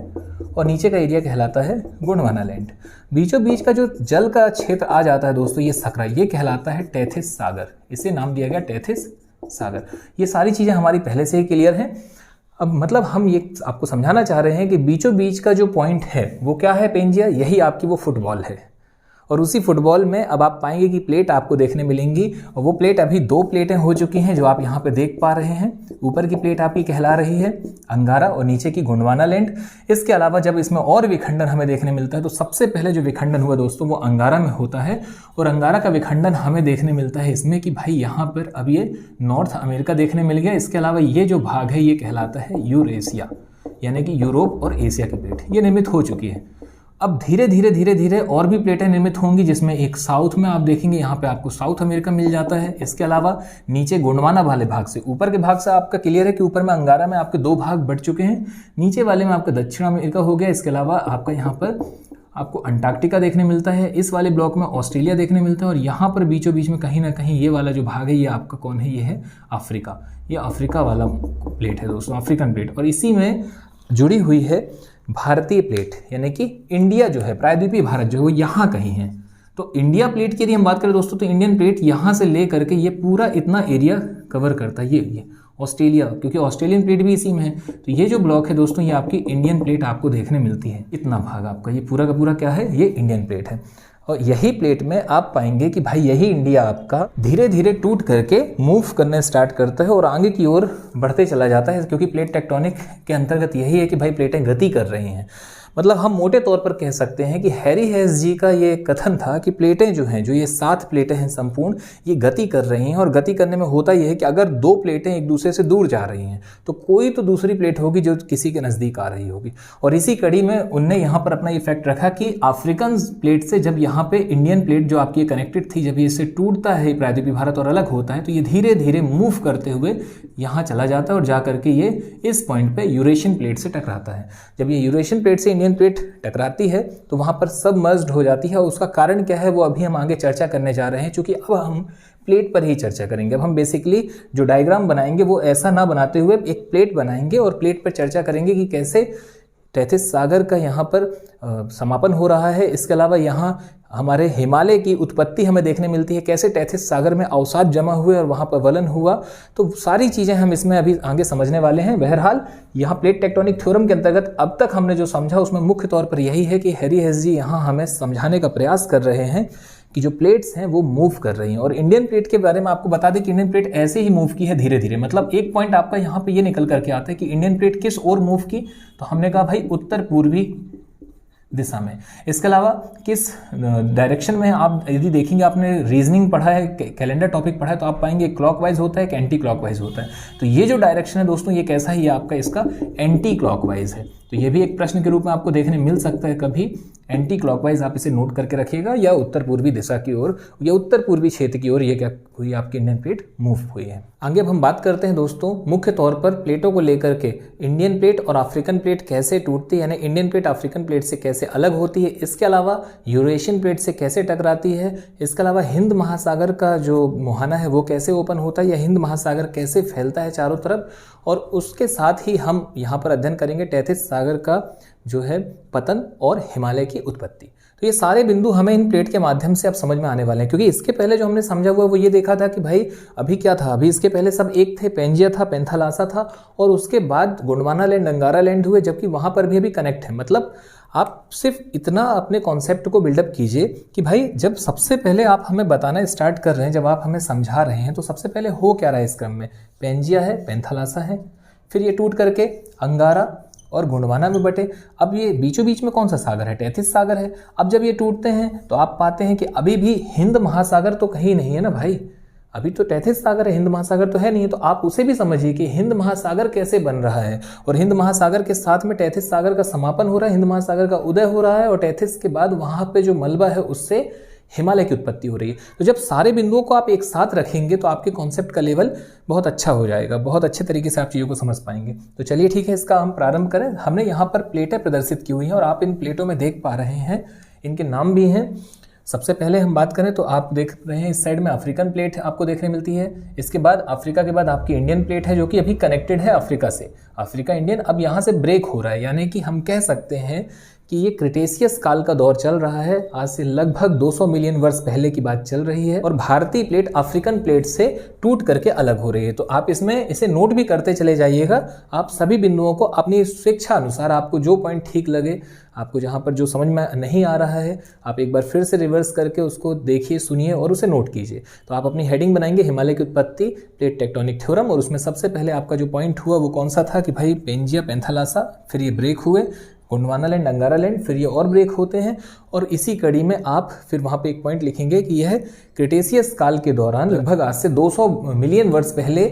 और नीचे का एरिया कहलाता है गोंडवाना लैंड। बीचों बीच का जो जल का क्षेत्र आ जाता है दोस्तों, ये सकरा, ये कहलाता है टेथिस सागर। इसे नाम दिया गया टेथिस सागर। ये सारी चीज़ें हमारी पहले से ही क्लियर हैं। अब मतलब हम ये आपको समझाना चाह रहे हैं कि बीचों बीच का जो पॉइंट है वो क्या है, पेंजिया, यही आपकी वो फुटबॉल है। और उसी फुटबॉल में अब आप पाएंगे कि प्लेट आपको देखने मिलेंगी, और वो प्लेट अभी 2 प्लेटें हो चुकी हैं जो आप यहाँ पे देख पा रहे हैं। ऊपर की प्लेट आपकी कहला रही है अंगारा और नीचे की गोंडवाना लैंड। इसके अलावा जब इसमें और विखंडन हमें देखने मिलता है तो सबसे पहले जो विखंडन हुआ दोस्तों वो अंगारा में होता है। और अंगारा का विखंडन हमें देखने मिलता है इसमें कि भाई यहाँ पर अब ये नॉर्थ अमेरिका देखने मिल गया। इसके अलावा ये जो भाग है ये कहलाता है यूरेशिया, यानी कि यूरोप और एशिया की प्लेट ये निर्मित हो चुकी है। अब धीरे धीरे और भी प्लेटें निर्मित होंगी, जिसमें एक साउथ में आप देखेंगे यहाँ पे आपको साउथ अमेरिका मिल जाता है। इसके अलावा नीचे गोंडवाना वाले भाग से, ऊपर के भाग से आपका क्लियर है कि ऊपर में अंगारा में आपके 2 भाग बढ़ चुके हैं, नीचे वाले में आपका दक्षिण अमेरिका हो गया। इसके अलावा आपका यहाँ पर आपको अंटार्कटिका देखने मिलता है, इस वाले ब्लॉक में ऑस्ट्रेलिया देखने मिलता है, और यहाँ पर बीचों बीच में कहीं ना कहीं ये वाला जो भाग है ये आपका कौन है, ये है अफ्रीका। ये अफ्रीका वाला प्लेट है दोस्तों, अफ्रीकन प्लेट। और इसी में जुड़ी हुई है भारतीय प्लेट, यानी कि इंडिया जो है, प्रायद्वीपीय भारत जो है वो यहाँ कहीं है। तो इंडिया प्लेट की यदि हम बात करें दोस्तों तो इंडियन प्लेट यहाँ से ले करके ये पूरा इतना एरिया कवर करता है। ये ऑस्ट्रेलिया, क्योंकि ऑस्ट्रेलियन प्लेट भी इसी में है, तो ये जो ब्लॉक है दोस्तों ये आपकी इंडियन प्लेट आपको देखने मिलती है। इतना भाग आपका ये पूरा का पूरा क्या है, ये इंडियन प्लेट है। और यही प्लेट में आप पाएंगे कि भाई यही इंडिया आपका धीरे धीरे टूट करके मूव करने स्टार्ट करता है और आगे की ओर बढ़ते चला जाता है, क्योंकि प्लेट टेक्टोनिक के अंतर्गत यही है कि भाई प्लेटें गति कर रही हैं। मतलब हम मोटे तौर पर कह सकते हैं कि हैरी हेस जी का ये कथन था कि प्लेटें जो हैं, जो ये 7 प्लेटें हैं संपूर्ण, ये गति कर रही हैं। और गति करने में होता यह है कि अगर 2 प्लेटें एक दूसरे से दूर जा रही हैं तो कोई तो दूसरी प्लेट होगी जो किसी के नज़दीक आ रही होगी। और इसी कड़ी में उनने यहाँ पर अपना इफेक्ट रखा कि अफ्रीकन प्लेट से जब यहाँ पे इंडियन प्लेट जो आपकी कनेक्टेड थी, जब ये इससे टूटता है प्रायद्वीपीय भारत और अलग होता है, तो ये धीरे धीरे मूव करते हुए यहाँ चला जाता है और जा करके ये इस पॉइंट पे यूरेशियन प्लेट से टकराता है। जब ये यूरेशियन प्लेट से इंडियन प्लेट टकराती है तो वहाँ पर सबमर्ज्ड हो जाती है। और उसका कारण क्या है वो अभी हम आगे चर्चा करने जा रहे हैं, क्योंकि अब हम प्लेट पर ही चर्चा करेंगे। अब हम बेसिकली जो डायग्राम बनाएंगे वो ऐसा ना बनाते हुए एक प्लेट बनाएंगे और प्लेट पर चर्चा करेंगे कि कैसे टेथिस सागर का यहाँ पर समापन हो रहा है। इसके अलावा यहाँ हमारे हिमालय की उत्पत्ति हमें देखने मिलती है, कैसे टेथिस सागर में अवसाद जमा हुए और वहाँ पर वलन हुआ। तो सारी चीज़ें हम इसमें अभी आगे समझने वाले हैं। बहरहाल यहाँ प्लेट टेक्टोनिक थ्योरम के अंतर्गत अब तक हमने जो समझा उसमें मुख्य तौर पर यही है कि हैरी हेस जी यहाँ हमें समझाने का प्रयास कर रहे हैं कि जो प्लेट्स हैं वो मूव कर रही हैं। और इंडियन प्लेट के बारे में आपको बता दें कि इंडियन प्लेट ऐसे ही मूव की है धीरे धीरे। मतलब एक पॉइंट आपका यहाँ पे ये निकल करके आता है कि इंडियन प्लेट किस ओर मूव की, तो हमने कहा भाई उत्तर पूर्वी दिशा में। इसके अलावा किस डायरेक्शन में, आप यदि देखेंगे, आपने रीजनिंग पढ़ा है, कैलेंडर टॉपिक पढ़ा है, तो आप पाएंगे क्लॉकवाइज होता है कि एंटी क्लॉकवाइज होता है। तो ये जो डायरेक्शन है दोस्तों ये कैसा है, ये आपका इसका एंटी क्लॉकवाइज है। तो ये भी एक प्रश्न के रूप में आपको देखने मिल सकता है कभी। एंटी क्लॉकवाइज आप इसे नोट करके रखिएगा, या उत्तर पूर्वी दिशा की ओर या उत्तर पूर्वी क्षेत्र की ओर ये क्या हुई, आपकी इंडियन प्लेट मूव हुई है। आगे अब हम बात करते हैं दोस्तों मुख्य तौर पर प्लेटों को लेकर के, इंडियन प्लेट और अफ्रीकन प्लेट कैसे टूटती है, यानी इंडियन प्लेट अफ्रीकन प्लेट से कैसे अलग होती है। इसके अलावा यूरेशियन प्लेट से कैसे टकराती है। इसके अलावा हिंद महासागर का जो मुहाना है वो कैसे ओपन होता है, या हिंद महासागर कैसे फैलता है चारों तरफ। और उसके साथ ही हम यहाँ पर अध्ययन करेंगे टेथिस सागर का जो है पतन और हिमालय की उत्पत्ति। तो ये सारे बिंदु हमें इन प्लेट के माध्यम से अब समझ में आने वाले हैं, क्योंकि इसके पहले जो हमने समझा हुआ वो ये देखा था कि भाई अभी क्या था, अभी इसके पहले सब एक थे, पेंजिया था, पेंथालासा था, और उसके बाद गोंडवाना लैंड, अंगारा लैंड हुए, जबकि वहाँ पर भी अभी कनेक्ट है। मतलब आप सिर्फ इतना अपने कॉन्सेप्ट को बिल्डअप कीजिए कि भाई जब सबसे पहले आप हमें बताना स्टार्ट कर रहे हैं, जब आप हमें समझा रहे हैं, तो सबसे पहले हो क्या रहा है इस क्रम में, पेंजिया है, पेंथालासा है, फिर ये टूट करके अंगारा और गोंडवाना में बटे। अब ये बीचों बीच में कौन सा सागर है, टेथिस सागर है। अब जब ये टूटते हैं तो आप पाते हैं कि अभी भी हिंद महासागर तो कहीं नहीं है ना भाई, अभी तो टेथिस सागर है, हिंद महासागर तो है नहीं है। तो आप उसे भी समझिए कि हिंद महासागर कैसे बन रहा है, और हिंद महासागर के साथ में टेथिस सागर का समापन हो रहा है, हिंद महासागर का उदय हो रहा है, और टेथिस के बाद वहां पे जो मलबा है उससे हिमालय की उत्पत्ति हो रही है। तो जब सारे बिंदुओं को आप एक साथ रखेंगे तो आपके कॉन्सेप्ट का लेवल बहुत अच्छा हो जाएगा, बहुत अच्छे तरीके से आप चीज़ों को समझ पाएंगे। तो चलिए ठीक है, इसका हम प्रारंभ करें। हमने यहाँ पर प्लेटें प्रदर्शित की हुई हैं और आप इन प्लेटों में देख पा रहे हैं इनके नाम भी हैं। सबसे पहले हम बात करें तो आप देख रहे हैं इस साइड में अफ्रीकन प्लेट आपको देखने मिलती है। इसके बाद अफ्रीका के बाद आपकी इंडियन प्लेट है जो कि अभी कनेक्टेड है अफ्रीका से। अफ्रीका इंडियन अब यहाँ से ब्रेक हो रहा है, यानी कि हम कह सकते हैं कि ये क्रिटेशियस काल का दौर चल रहा है। आज से लगभग 200 मिलियन वर्ष पहले की बात चल रही है और भारतीय प्लेट अफ्रीकन प्लेट से टूट करके अलग हो रही है। तो आप इसमें इसे नोट भी करते चले जाइएगा। आप सभी बिंदुओं को अपनी स्वेच्छा अनुसार आपको जो पॉइंट ठीक लगे, आपको जहाँ पर जो समझ में नहीं आ रहा है, आप एक बार फिर से रिवर्स करके उसको देखिए, सुनिए और उसे नोट कीजिए। तो आप अपनी हेडिंग बनाएंगे हिमालय की उत्पत्ति, प्लेट टेक्टोनिक थ्योरम, और उसमें सबसे पहले आपका जो पॉइंट हुआ वो कौन सा था कि भाई पेंजिया पैंथालासा, फिर ये ब्रेक हुए, गोंडवाना लैंड, अंगारा लैंड, फिर ये और ब्रेक होते हैं। और इसी कड़ी में आप फिर वहाँ पे एक पॉइंट लिखेंगे कि यह क्रिटेशियस काल के दौरान लगभग आज से 200 मिलियन वर्ष पहले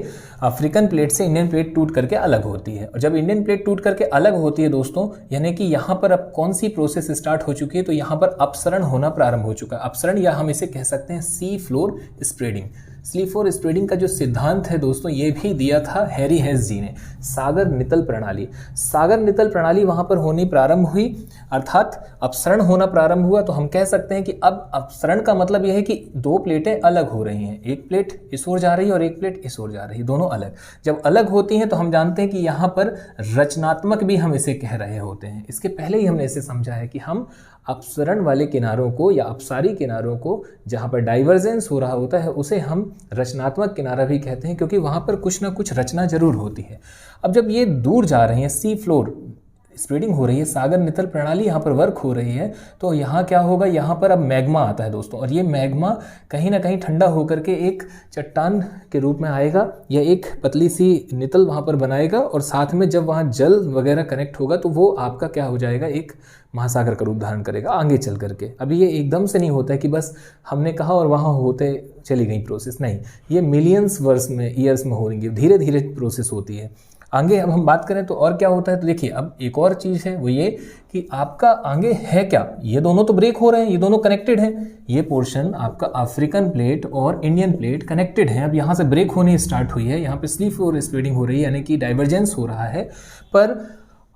अफ्रीकन प्लेट से इंडियन प्लेट टूट करके अलग होती है। और जब इंडियन प्लेट टूट करके अलग होती है दोस्तों, यानी कि यहाँ पर अब कौन सी प्रोसेस स्टार्ट हो चुकी है, तो यहाँ पर अपसरण होना प्रारंभ हो चुका है। अपसरण, या हम इसे कह सकते हैं sea floor spreading. Sea floor spreading का जो सिद्धांत है दोस्तों, ये भी दिया था हैरी हेस जी ने। सागर नितल प्रणाली, सागर नितल प्रणाली वहां पर होनी प्रारंभ हुई, अर्थात अपसरण होना प्रारंभ हुआ। तो हम कह सकते हैं कि अब अपसरण का मतलब यह है कि दो प्लेटें अलग हो रही हैं, एक प्लेट इस ओर जा रही है और एक प्लेट इस ओर जा रही है, दोनों अलग। जब अलग होती हैं तो हम जानते हैं कि यहाँ पर रचनात्मक भी हम इसे कह रहे होते हैं। इसके पहले ही हमने इसे समझा है कि हम अपसरण वाले किनारों को या अपसारी किनारों को, जहाँ पर डाइवर्जेंस हो रहा होता है, उसे हम रचनात्मक किनारा भी कहते हैं, क्योंकि वहाँ पर कुछ ना कुछ रचना जरूर होती है। अब जब ये दूर जा रही हैं, सी फ्लोर स्प्रेडिंग हो रही है, सागर नितल प्रणाली यहाँ पर वर्क हो रही है, तो यहाँ क्या होगा, यहाँ पर अब मैग्मा आता है दोस्तों। और ये मैग्मा कहीं ना कहीं ठंडा होकर के एक चट्टान के रूप में आएगा या एक पतली सी नितल वहाँ पर बनाएगा, और साथ में जब वहाँ जल वगैरह कनेक्ट होगा तो वो आपका क्या हो जाएगा, एक महासागर का रूप धारण करेगा आगे चल करके। अभी ये एकदम से नहीं होता है कि बस हमने कहा और वहाँ होते चली गई प्रोसेस, नहीं, ये मिलियंस वर्ष में, ईयर्स में हो रही है, धीरे धीरे प्रोसेस होती है। आगे अब हम बात करें तो और क्या होता है, तो देखिए अब एक और चीज़ है, वो ये कि आपका आगे है क्या, ये दोनों तो ब्रेक हो रहे हैं, ये दोनों कनेक्टेड हैं। ये पोर्शन आपका अफ्रीकन प्लेट और इंडियन प्लेट कनेक्टेड है। अब यहाँ से ब्रेक होने स्टार्ट हुई है, यहाँ पे सी फ्लोर स्प्रेडिंग हो रही है, यानी कि डाइवर्जेंस हो रहा है। पर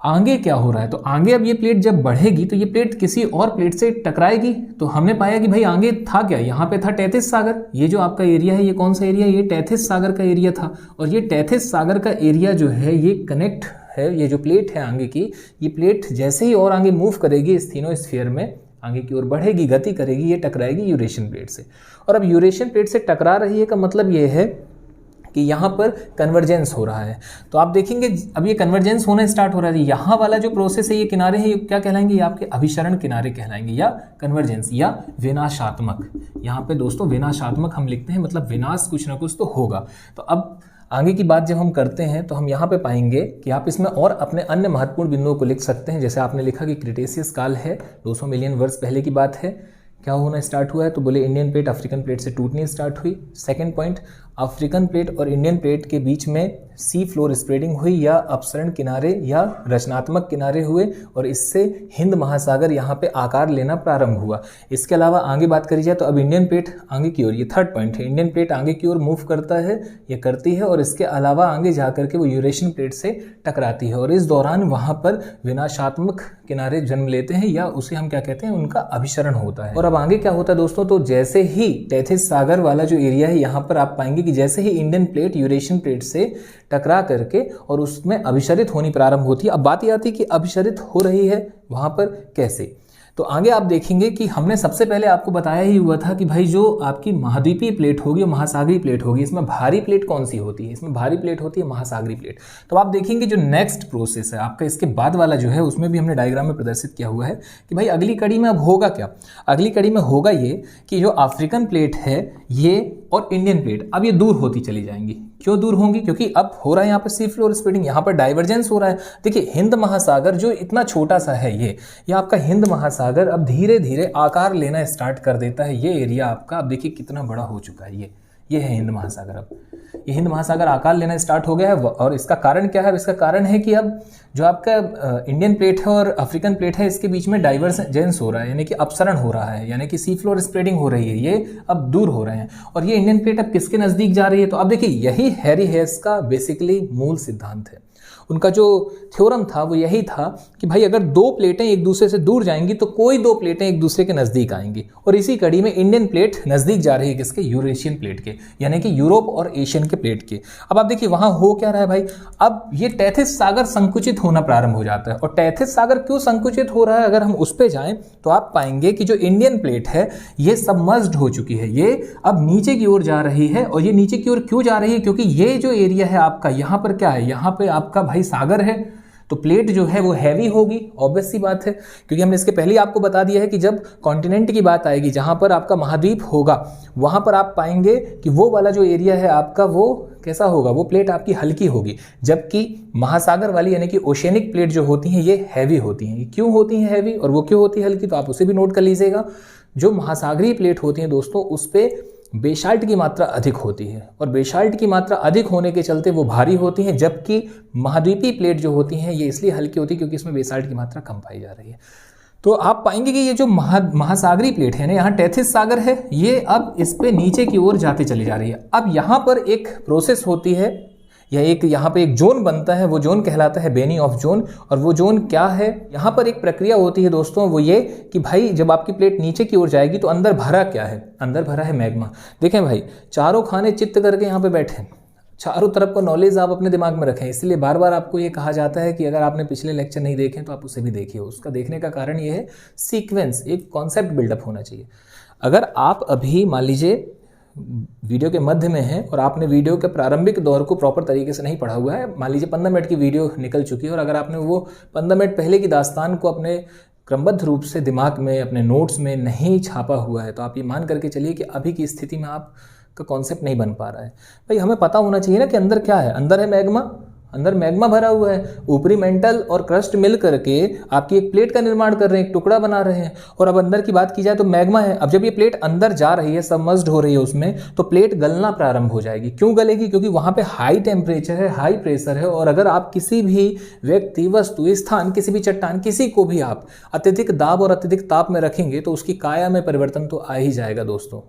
आगे क्या हो रहा है, तो आगे अब ये प्लेट जब बढ़ेगी तो ये प्लेट किसी और प्लेट से टकराएगी। तो हमने पाया कि भाई आगे था क्या, यहाँ पे था टैथिस सागर। ये जो आपका एरिया है, ये कौन सा एरिया है, ये टैथिस सागर का एरिया था। और ये टैथिस सागर का एरिया जो है ये कनेक्ट है, ये जो प्लेट है आगे की, ये प्लेट जैसे ही और आगे मूव करेगी स्फीनोस्फीयर में, आगे की ओर बढ़ेगी, गति करेगी, ये टकराएगी यूरेशियन प्लेट से। और अब यूरेशियन प्लेट से टकरा रही है का मतलब ये है कि यहाँ पर कन्वर्जेंस हो रहा है। तो आप देखेंगे अब ये कन्वर्जेंस होना स्टार्ट हो रहा है। यहाँ वाला जो प्रोसेस है, ये किनारे हैं, ये क्या कहलाएंगे, ये आपके अभिसरण किनारे कहलाएंगे, या कन्वर्जेंस या विनाशात्मक। यहाँ पे दोस्तों विनाशात्मक हम लिखते हैं, मतलब विनाश कुछ ना कुछ तो होगा। तो अब आगे की बात जब हम करते हैं तो हम यहाँ पे पाएंगे कि आप इसमें और अपने अन्य महत्वपूर्ण बिंदुओं को लिख सकते हैं। जैसे आपने लिखा कि क्रिटेशियस काल है, 200 मिलियन वर्ष पहले की बात है। क्या होना स्टार्ट हुआ है, तो बोले इंडियन प्लेट अफ्रीकन प्लेट से टूटनी स्टार्ट हुई। सेकंड पॉइंट, अफ्रीकन प्लेट और इंडियन प्लेट के बीच में सी फ्लोर स्प्रेडिंग हुई या अपसरण किनारे या रचनात्मक किनारे हुए, और इससे हिंद महासागर यहाँ पे आकार लेना प्रारंभ हुआ। इसके अलावा आगे बात करी जाए तो अब इंडियन प्लेट आगे की ओर, ये थर्ड पॉइंट है, इंडियन प्लेट आगे की ओर मूव करता है, ये करती है, और इसके अलावा आगे जाकर के वो यूरेशियन प्लेट से टकराती है। और इस दौरान वहाँ पर विनाशात्मक किनारे जन्म लेते हैं, या उसे हम क्या कहते हैं, उनका अभिसरण होता है। और अब आगे क्या होता है दोस्तों, तो जैसे ही टैथिस सागर वाला जो एरिया है, यहाँ पर आप पाएंगे कि जैसे ही इंडियन प्लेट यूरेशियन प्लेट से टकरा करके और उसमें अभिसरित होनी प्रारंभ होती है। अब बात ये आती है कि अभिसरित हो रही है वहां पर कैसे। तो आगे आप देखेंगे कि हमने सबसे पहले आपको बताया ही हुआ था कि भाई जो आपकी महाद्वीपीय प्लेट होगी और महासागरीय प्लेट होगी, इसमें भारी प्लेट कौन सी होती है, इसमें भारी प्लेट होती है महासागरीय प्लेट। तो आप देखेंगे जो नेक्स्ट प्रोसेस है आपका, इसके बाद वाला जो है, उसमें भी हमने डायग्राम में प्रदर्शित किया हुआ है कि भाई अगली कड़ी में अब होगा क्या। अगली कड़ी में होगा ये कि जो अफ्रीकन प्लेट है ये और इंडियन प्लेट अब ये दूर होती चली जाएंगी। क्यों दूर होंगी, क्योंकि अब हो रहा है यहाँ पर सी फ्लोर स्प्रेडिंग, यहाँ पर डाइवर्जेंस हो रहा है। देखिए हिंद महासागर जो इतना छोटा सा है, ये आपका हिंद महासागर अब धीरे धीरे आकार लेना स्टार्ट कर देता है। ये एरिया आपका अब देखिए कितना बड़ा हो चुका है, ये है हिंद महासागर। अब ये हिंद महासागर आकार लेना स्टार्ट हो गया है। और इसका कारण क्या है, इसका कारण है कि अब जो आपका इंडियन प्लेट है और अफ्रीकन प्लेट है, इसके बीच में डाइवर्जेंस हो रहा है, यानी कि अपसरण हो रहा है, यानी कि सी फ्लोर स्प्रेडिंग हो रही है, ये अब दूर हो रहे हैं। और ये इंडियन प्लेट अब किसके नजदीक जा रही है, तो अब देखिए यही हैरी हेस का बेसिकली मूल सिद्धांत है। उनका जो थ्योरम था वो यही था कि भाई अगर दो प्लेटें एक दूसरे से दूर जाएंगी तो कोई दो प्लेटें एक दूसरे के नज़दीक आएंगी, और इसी कड़ी में इंडियन प्लेट नज़दीक जा रही है किसके, यूरेशियन प्लेट के, यानी कि यूरोप और एशियन के प्लेट के। अब आप देखिए वहाँ हो क्या रहा है भाई, अब ये टेथिस सागर संकुचित होना प्रारंभ हो जाता है। और टेथिस सागर क्यों संकुचित हो रहा है, अगर हम उस पर जाएं तो आप पाएंगे कि जो इंडियन प्लेट है ये सबमर्ज्ड हो चुकी है, ये अब नीचे की ओर जा रही है। और ये नीचे की ओर क्यों जा रही है, क्योंकि ये जो एरिया है आपका, यहाँ पर क्या है, यहाँ पे आपका भाई सागर है, तो प्लेट जो है वो हैवी होगी, ऑब्वियस सी बात है, क्योंकि हमने इसके पहले ही आपको बता दिया है कि जब कॉन्टिनेंट की बात आएगी, जहां पर आपका महाद्वीप होगा, वहां पर आप पाएंगे कि वो वाला जो एरिया है आपका वो कैसा होगा, वो प्लेट आपकी हल्की होगी, जबकि महासागर वाली यानी कि ओशियनिक प्लेट जो होती हैं ये हैवी होती हैं। ये क्यों होती हैं हैवी और वो क्यों होती है हल्की, तो आप उसे भी नोट कर लीजिएगा। जो महासागरीय प्लेट होती हैं दोस्तों, उस पर बेसाल्ट की मात्रा अधिक होती है, और बेसाल्ट की मात्रा अधिक होने के चलते वो भारी होती हैं, जबकि महाद्वीपीय प्लेट जो होती हैं ये इसलिए हल्की होती है क्योंकि इसमें बेसाल्ट की मात्रा कम पाई जा रही है। तो आप पाएंगे कि ये जो महासागरीय प्लेट है ना, यहाँ टेथिस सागर है, ये अब इस पे नीचे की ओर जाते चली जा रही है। अब यहाँ पर एक प्रोसेस होती है, या एक यहाँ पे एक जोन बनता है, वो जोन कहलाता है बेनी ऑफ जोन। और वो जोन क्या है, यहाँ पर एक प्रक्रिया होती है दोस्तों, वो ये कि भाई जब आपकी प्लेट नीचे की ओर जाएगी तो अंदर भरा क्या है, अंदर भरा है मैग्मा। देखें भाई, चारों खाने चित्त करके यहाँ पे बैठे, चारों तरफ का नॉलेज आप अपने दिमाग में रखें। इसलिए बार बार आपको ये कहा जाता है कि अगर आपने पिछले लेक्चर नहीं देखे तो आप उसे भी देखिए। उसका देखने का कारण ये है सीक्वेंस, एक कॉन्सेप्ट बिल्डअप होना चाहिए। अगर आप अभी मान लीजिए वीडियो के मध्य में है और आपने वीडियो के प्रारंभिक दौर को प्रॉपर तरीके से नहीं पढ़ा हुआ है, मान लीजिए 15 मिनट की वीडियो निकल चुकी है, और अगर आपने वो 15 मिनट पहले की दास्तान को अपने क्रमबद्ध रूप से दिमाग में, अपने नोट्स में नहीं छापा हुआ है, तो आप ये मान करके चलिए कि अभी की स्थिति में आप का कॉन्सेप्ट नहीं बन पा रहा है। भाई हमें पता होना चाहिए ना कि अंदर क्या है, अंदर है मैग्मा, अंदर मैग्मा भरा हुआ है, ऊपरी मेंटल और क्रस्ट मिल करके आपकी एक प्लेट का निर्माण कर रहे हैं, एक टुकड़ा बना रहे हैं। और अब अंदर की बात की जाए तो मैग्मा है। अब जब ये प्लेट अंदर जा रही है, सबमर्ज्ड हो रही है उसमें, तो प्लेट गलना प्रारंभ हो जाएगी। क्यों गलेगी, क्योंकि वहां पे हाई टेम्परेचर है, हाई प्रेशर है। और अगर आप किसी भी व्यक्ति, वस्तु, स्थान, किसी भी चट्टान, किसी को भी आप अत्यधिक दाब और अत्यधिक ताप में रखेंगे तो उसकी काया में परिवर्तन तो आ ही जाएगा दोस्तों।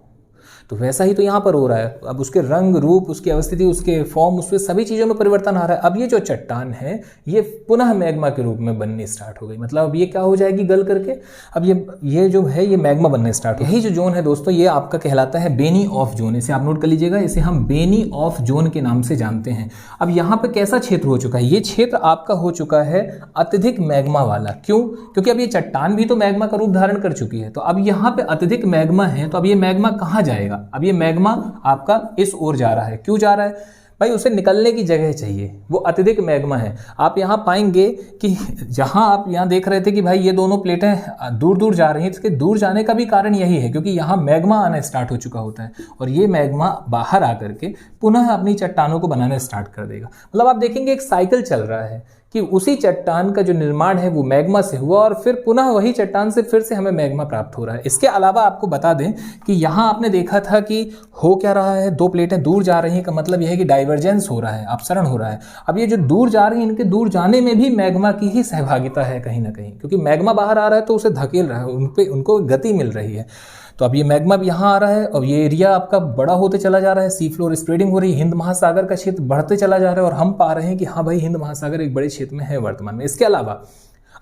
तो वैसा ही तो यहाँ पर हो रहा है। अब उसके रंग रूप, उसकी अवस्थिति, उसके फॉर्म, उसमें सभी चीज़ों में परिवर्तन आ रहा है। अब ये जो चट्टान है ये पुनः मैग्मा के रूप में बननी स्टार्ट हो गई। मतलब अब ये क्या हो जाएगी, गल करके अब ये जो है ये मैग्मा बनने स्टार्ट हो। यही जो जोन है दोस्तों ये आपका कहलाता है बेनी ऑफ जोन। इसे आप नोट कर लीजिएगा, इसे हम बेनी ऑफ जोन के नाम से जानते हैं। अब यहाँ पे कैसा क्षेत्र हो चुका है, ये क्षेत्र आपका हो चुका है अत्यधिक मैग्मा वाला। क्यों, क्योंकि अब ये चट्टान भी तो मैग्मा का रूप धारण कर चुकी है। तो अब यहाँ पे अत्यधिक मैग्मा है, तो अब ये मैग्मा कहाँ जाएगा, अब ये मैग्मा आपका इस ओर जा रहा है। क्यों जा रहा है भाई, उसे निकलने की जगह चाहिए, वो अत्यधिक मैग्मा है। आप यहाँ पाएंगे कि जहाँ आप यहाँ देख रहे थे कि भाई ये दोनों प्लेटें दूर दूर जा रही हैं, इसके दूर जाने का भी कारण यही है क्योंकि यहाँ मैग्मा आना स्टार्ट हो चुका होता है और ये मैग्मा बाहर आकर के पुनः अपनी चट्टानों को बनाना स्टार्ट कर देगा। मतलब आप देखेंगे एक साइकिल चल रहा है कि उसी चट्टान का जो निर्माण है वो मैग्मा से हुआ और फिर पुनः वही चट्टान से फिर से हमें मैग्मा प्राप्त हो रहा है। इसके अलावा आपको बता दें कि यहाँ आपने देखा था कि हो क्या रहा है, दो प्लेटें दूर जा रही हैं का मतलब यह है कि डाइवर्जेंस हो रहा है, अपसरण हो रहा है। अब ये जो दूर जा रही हैं, इनके दूर जाने में भी मैग्मा की ही सहभागिता है कहीं ना कहीं, क्योंकि मैग्मा बाहर आ रहा है तो उसे धकेल रहा है, उनको गति मिल रही है। तो अब ये मैग्मा भी यहाँ आ रहा है, अब ये एरिया आपका बड़ा होते चला जा रहा है, सी फ्लोर स्प्रेडिंग हो रही है, हिंद महासागर का क्षेत्र बढ़ते चला जा रहा है और हम पा रहे हैं कि हाँ भाई हिंद महासागर एक बड़े क्षेत्र में है वर्तमान में। इसके अलावा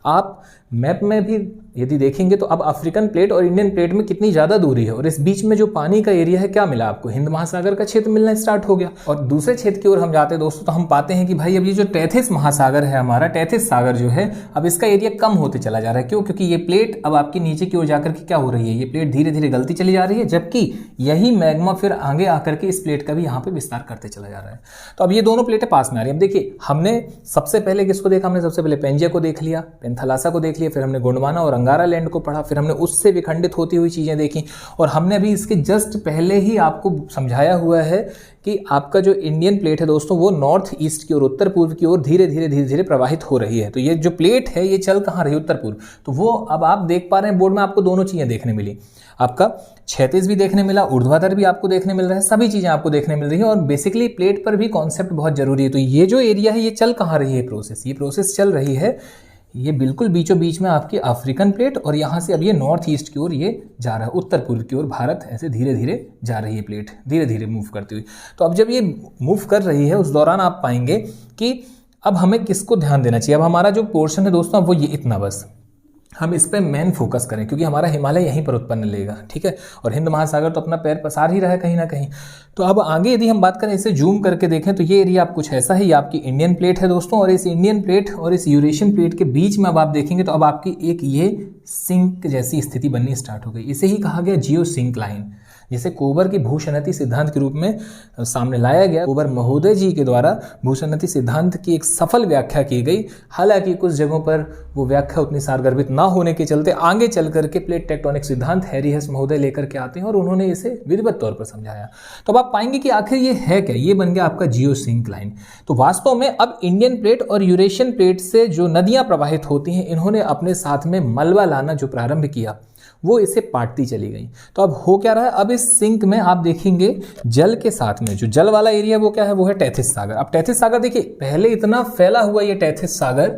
आप मैप में भी यदि देखेंगे तो अब अफ्रीकन प्लेट और इंडियन प्लेट में कितनी ज़्यादा दूरी है और इस बीच में जो पानी का एरिया है क्या मिला आपको, हिंद महासागर का क्षेत्र मिलना स्टार्ट हो गया। और दूसरे क्षेत्र की ओर हम जाते हैं दोस्तों तो हम पाते हैं कि भाई अब ये जो टेथिस महासागर है हमारा, टेथिस सागर जो है अब इसका एरिया कम होते चला जा रहा है। क्यों, क्योंकि ये प्लेट अब आपकी नीचे की ओर जाकर के क्या हो रही है, ये प्लेट धीरे धीरे गलती चली जा रही है, जबकि यही मैग्मा फिर आगे आकर के इस प्लेट का भी यहाँ पे विस्तार करते चला जा रहा है। तो अब ये दोनों प्लेटें पास में आ रही है। अब देखिए हमने सबसे पहले किसको देखा, हमने सबसे पहले पेंजिया को देख लिया, पेंथालासा को देख लिया, फिर हमने गोंडवाना और अंगारा लैंड को पढ़ा, फिर हमने उससे विखंडित होती हुई चीजें देखी और हमने अभी इसके जस्ट पहले ही आपको समझाया हुआ है कि आपका जो इंडियन प्लेट है दोस्तों वो नॉर्थ ईस्ट की ओर, उत्तर पूर्व की ओर धीरे धीरे प्रवाहित हो रही है। तो ये जो प्लेट है ये चल कहाँ रही है, उत्तर पूर्व। तो वो अब आप देख पा रहे हैं बोर्ड में आपको दोनों चीजें देखने मिली, आपका क्षैतिज भी देखने मिला, ऊर्ध्वाधर भी आपको देखने मिल रहा है, सभी चीजें आपको देखने मिल रही है। और बेसिकली प्लेट पर भी कॉन्सेप्ट बहुत जरूरी है। तो ये जो एरिया है ये चल कहाँ रही है प्रोसेस, ये प्रोसेस चल रही है ये बिल्कुल बीचों बीच में आपकी अफ्रीकन प्लेट और यहाँ से अब ये नॉर्थ ईस्ट की ओर ये जा रहा है, उत्तर पूर्व की ओर भारत ऐसे धीरे धीरे जा रही है प्लेट, धीरे धीरे मूव करती हुई। तो अब जब ये मूव कर रही है उस दौरान आप पाएंगे कि अब हमें किसको ध्यान देना चाहिए? अब हमारा जो पोर्शन है दोस्तों, अब वो ये इतना बस हम इस पे मेन फोकस करें, क्योंकि हमारा हिमालय यहीं पर उत्पन्न लेगा, ठीक है। और हिंद महासागर तो अपना पैर पसार ही रहा है कहीं ना कहीं। तो अब आगे यदि हम बात करें, इसे जूम करके देखें तो ये एरिया आप कुछ ऐसा है, ये आपकी इंडियन प्लेट है दोस्तों। और इस इंडियन प्लेट और इस यूरेशियन प्लेट के बीच में अब आप देखेंगे तो अब आपकी एक ये सिंक जैसी स्थिति बननी स्टार्ट हो गई। इसे ही कहा गया जियो सिंक लाइन, जिसे कोबर की भूषणति सिद्धांत के रूप में सामने लाया गया। कोबर महोदय जी के द्वारा भूषणति सिद्धांत की एक सफल व्याख्या की गई। हालांकि कुछ जगहों पर वो व्याख्या उतनी सारगर्भित ना होने के चलते आगे चल करके प्लेट टेक्टोनिक सिद्धांत हैरी हेस महोदय लेकर के आते हैं और उन्होंने इसे विधिवत तौर पर समझाया। तो अब आप पाएंगे कि आखिर ये है क्या, ये बन गया आपका जियो सिंक लाइन। तो वास्तव में अब इंडियन प्लेट और यूरेशियन प्लेट से जो नदियां प्रवाहित होती हैं, इन्होंने अपने साथ में मलबा लाना जो प्रारंभ किया, वो इसे पाटती चली गई। तो अब हो क्या रहा है, अब इस सिंक में आप देखेंगे जल के साथ में जो जल वाला एरिया वो क्या है, वो है टैथिस सागर। अब टैथिस सागर देखिए, पहले इतना फैला हुआ ये टैथिस सागर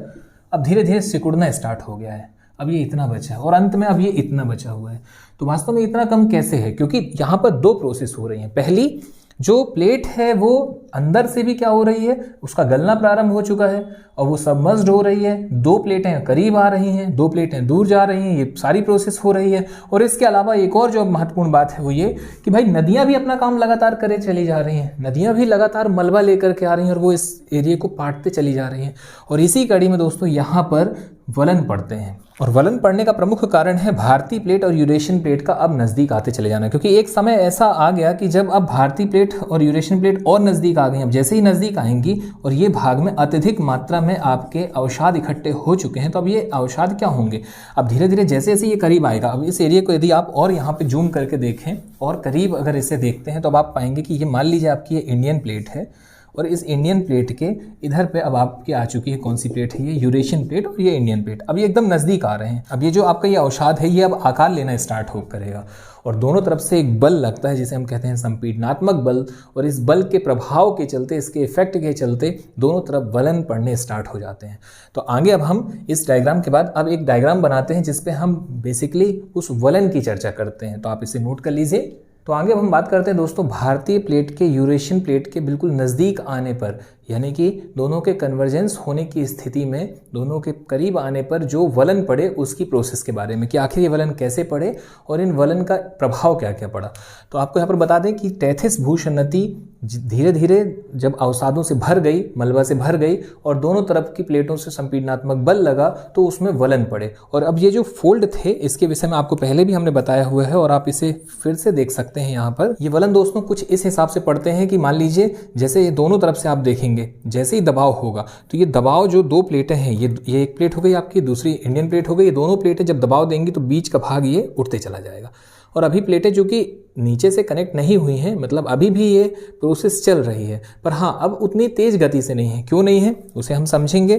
अब धीरे धीरे सिकुड़ना स्टार्ट हो गया है। अब ये इतना बचा है और अंत में अब ये इतना बचा हुआ है। तो वास्तव में इतना कम कैसे है? क्योंकि यहाँ पर दो प्रोसेस हो रही हैं। पहली जो प्लेट है वो अंदर से भी क्या हो रही है, उसका गलना प्रारंभ हो चुका है और वो सबमर्ज्ड हो रही है। दो प्लेटें करीब आ रही हैं, दो प्लेटें दूर जा रही हैं, ये सारी प्रोसेस हो रही है। और इसके अलावा एक और जो महत्वपूर्ण बात है वो ये कि भाई नदियां भी अपना काम लगातार करे चली जा रही हैं। नदियां भी लगातार मलबा लेकर के आ रही हैं और वो इस एरिया को पाटते चली जा रही हैं। और इसी कड़ी में दोस्तों यहाँ पर वलन पड़ते हैं। और वलन पड़ने का प्रमुख कारण है भारतीय प्लेट और यूरेशियन प्लेट का अब नज़दीक आते चले जाना। क्योंकि एक समय ऐसा आ गया कि जब अब भारतीय प्लेट और यूरेशियन प्लेट और नज़दीक आ गई। अब जैसे ही नज़दीक आएंगी और ये भाग में अत्यधिक मात्रा में आपके अवसाद इकट्ठे हो चुके हैं, तो अब ये अवसाद क्या होंगे, अब धीरे धीरे जैसे जैसे ये करीब आएगा, अब इस एरिया को यदि आप और यहाँ पे जूम करके देखें और करीब अगर इसे देखते हैं तो अब आप पाएंगे कि ये मान लीजिए आपकी ये इंडियन प्लेट है और इस इंडियन प्लेट के इधर पे अब आपकी आ चुकी है कौन सी प्लेट है, ये यूरेशियन प्लेट और ये इंडियन प्लेट। अब ये एकदम नज़दीक आ रहे हैं। अब ये जो आपका ये अवसाद है ये अब आकार लेना स्टार्ट हो करेगा और दोनों तरफ से एक बल लगता है जिसे हम कहते हैं संपीडनात्मक बल। और इस बल के प्रभाव के चलते, इसके इफेक्ट के चलते दोनों तरफ वलन पड़ने स्टार्ट हो जाते हैं। तो आगे अब हम इस डायग्राम के बाद अब एक डायग्राम बनाते हैं जिसपे हम बेसिकली उस वलन की चर्चा करते हैं। तो आप इसे नोट कर लीजिए। तो आगे अब हम बात करते हैं दोस्तों भारतीय प्लेट के यूरेशियन प्लेट के बिल्कुल नज़दीक आने पर, यानी कि दोनों के कन्वर्जेंस होने की स्थिति में, दोनों के करीब आने पर जो वलन पड़े उसकी प्रोसेस के बारे में कि आखिर ये वलन कैसे पड़े और इन वलन का प्रभाव क्या क्या पड़ा। तो आपको यहाँ पर बता दें कि टैथिस भूषणति धीरे धीरे जब अवसादों से भर गई, मलबा से भर गई और दोनों तरफ की प्लेटों से संपीडनात्मक बल लगा तो उसमें वलन पड़े। और अब ये जो फोल्ड थे इसके विषय में आपको पहले भी हमने बताया हुआ है और आप इसे फिर से देख सकते हैं। यहाँ पर ये वलन दोस्तों कुछ इस हिसाब से पड़ते हैं कि मान लीजिए जैसे ये दोनों तरफ से आप देखेंगे, जैसे ही दबाव होगा तो ये दबाव जो दो प्लेटें हैं, ये एक प्लेट हो गई आपकी, दूसरी इंडियन प्लेट हो गई, ये दोनों प्लेटें जब दबाव देंगी तो बीच का भाग ये उठते चला जाएगा। और अभी प्लेटें जो कि नीचे से कनेक्ट नहीं हुई हैं, मतलब अभी भी ये प्रोसेस चल रही है, पर हाँ अब उतनी तेज गति से नहीं है। क्यों नहीं है उसे हम समझेंगे।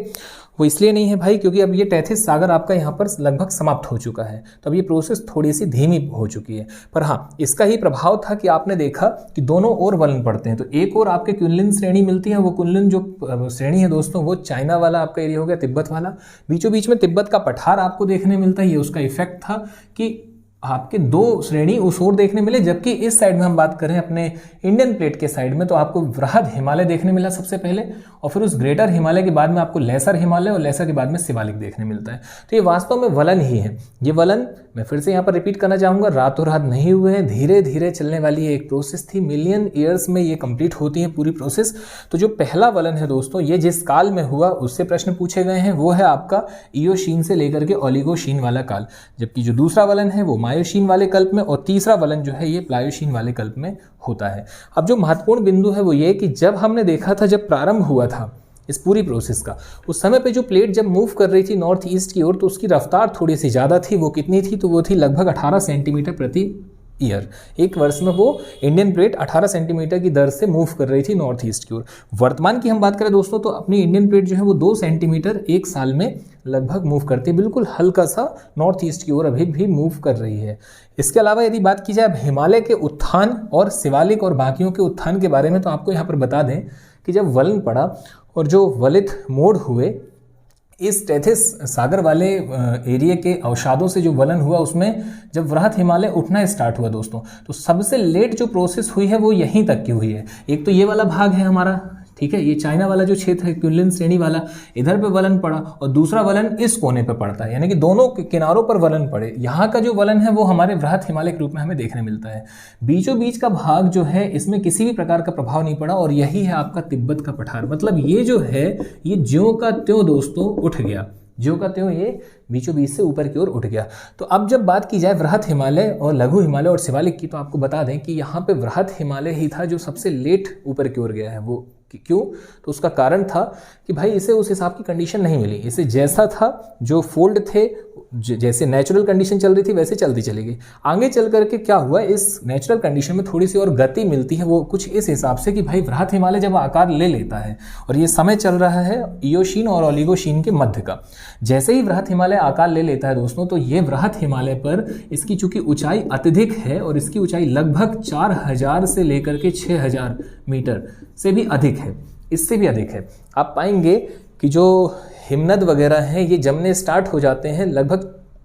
वो इसलिए नहीं है भाई क्योंकि अब ये टैथिस सागर आपका यहाँ पर लगभग समाप्त हो चुका है, तो अब ये प्रोसेस थोड़ी सी धीमी हो चुकी है। पर हाँ इसका ही प्रभाव था कि आपने देखा कि दोनों ओर वलन पड़ते हैं। तो एक और आपके कुनलिन श्रेणी मिलती है, वो कुनलिन जो श्रेणी है दोस्तों वो चाइना वाला आपका एरिया हो गया, तिब्बत वाला। बीचों बीच में तिब्बत का पठार आपको देखने मिलता है। ये उसका इफेक्ट था कि आपके दो श्रेणी उस ओर देखने मिले, जबकि इस साइड में हम बात करें अपने इंडियन प्लेट के साइड में तो आपको वृहद हिमालय देखने मिला सबसे पहले, और फिर उस ग्रेटर हिमालय के बाद में आपको लेसर हिमालय और लेसर के बाद में शिवालिक देखने मिलता है। तो ये वास्तव में वलन ही है। ये वलन मैं फिर से यहाँ पर रिपीट करना चाहूँगा, रातों रात नहीं हुए हैं, धीरे धीरे चलने वाली एक प्रोसेस थी। मिलियन ईयर्स में ये कंप्लीट होती है पूरी प्रोसेस। तो जो पहला वलन है दोस्तों, ये जिस काल में हुआ उससे प्रश्न पूछे गए हैं, वो है आपका इयोशीन से लेकर के ओलिगोशीन वाला काल। जबकि जो दूसरा वलन है वो मायोशीन वाले कल्प में और तीसरा वलन जो है ये प्लायोशीन वाले कल्प में होता है। अब जो महत्वपूर्ण बिंदु है वो ये कि जब हमने देखा था, जब प्रारंभ हुआ था इस पूरी प्रोसेस का, उस समय पे जो प्लेट जब मूव कर रही थी नॉर्थ ईस्ट की ओर तो उसकी रफ्तार थोड़ी सी ज़्यादा थी। वो कितनी थी? तो वो थी लगभग 18 सेंटीमीटर प्रति ईयर। एक वर्ष में वो इंडियन प्लेट 18 सेंटीमीटर की दर से मूव कर रही थी नॉर्थ ईस्ट की ओर। वर्तमान की हम बात करें दोस्तों तो अपनी इंडियन प्लेट जो है वो 2 सेंटीमीटर एक साल में लगभग मूव करती है, बिल्कुल हल्का सा नॉर्थ ईस्ट की ओर अभी भी मूव कर रही है। इसके अलावा यदि बात की जाए अब हिमालय के उत्थान और शिवालिक और बाकियों के उत्थान के बारे में, तो आपको यहाँ पर बता दें कि जब वलन पड़ा और जो वलित मोड़ हुए, इस टैथिस सागर वाले एरिया के अवसादों से जो वलन हुआ उसमें जब वृहद हिमालय उठना स्टार्ट हुआ दोस्तों, तो सबसे लेट जो प्रोसेस हुई है वो यहीं तक की हुई है। एक तो ये वाला भाग है हमारा, ठीक है। ये चाइना वाला जो क्षेत्र है क्विलिन श्रेणी वाला, इधर पे वलन पड़ा और दूसरा वलन इस कोने पे पड़ता है, यानी कि दोनों किनारों पर वलन पड़े। यहाँ का जो वलन है वो हमारे वृहत हिमालय के रूप में हमें देखने मिलता है। बीचों बीच का भाग जो है इसमें किसी भी प्रकार का प्रभाव नहीं पड़ा और यही है आपका तिब्बत का पठार। मतलब ये जो है ये ज्यों का त्यों दोस्तों उठ गया, ज्यों का त्यों ये बीचों बीच से ऊपर की ओर उठ गया। तो अब जब बात की जाए वृहत हिमालय और लघु हिमालय और शिवालिक की, तो आपको बता दें कि यहाँ पे वृहत हिमालय ही था जो सबसे लेट ऊपर की ओर गया है। वो क्यों? तो उसका कारण था कि भाई इसे उस हिसाब की कंडीशन नहीं मिली, इसे जैसा था, जो फोल्ड थे, जैसे नेचुरल कंडीशन चल रही थी वैसे चलती चली गई। आगे चल करके क्या हुआ, इस नेचुरल कंडीशन में थोड़ी सी और गति मिलती है, वो कुछ इस हिसाब से कि भाई वृहत हिमालय जब आकार ले लेता है और ये समय चल रहा है इयोशीन और ओलिगोशीन के मध्य का, जैसे ही वृहत हिमालय आकार ले लेता है दोस्तों, तो ये वृहत हिमालय पर इसकी चूंकि ऊंचाई अत्यधिक है और इसकी ऊंचाई लगभग 4000 से लेकर के 6000 मीटर से भी अधिक है, इससे भी अधिक है। आप पाएंगे कि जो हिमनद वगैरह हैं ये जमने स्टार्ट हो जाते हैं लगभग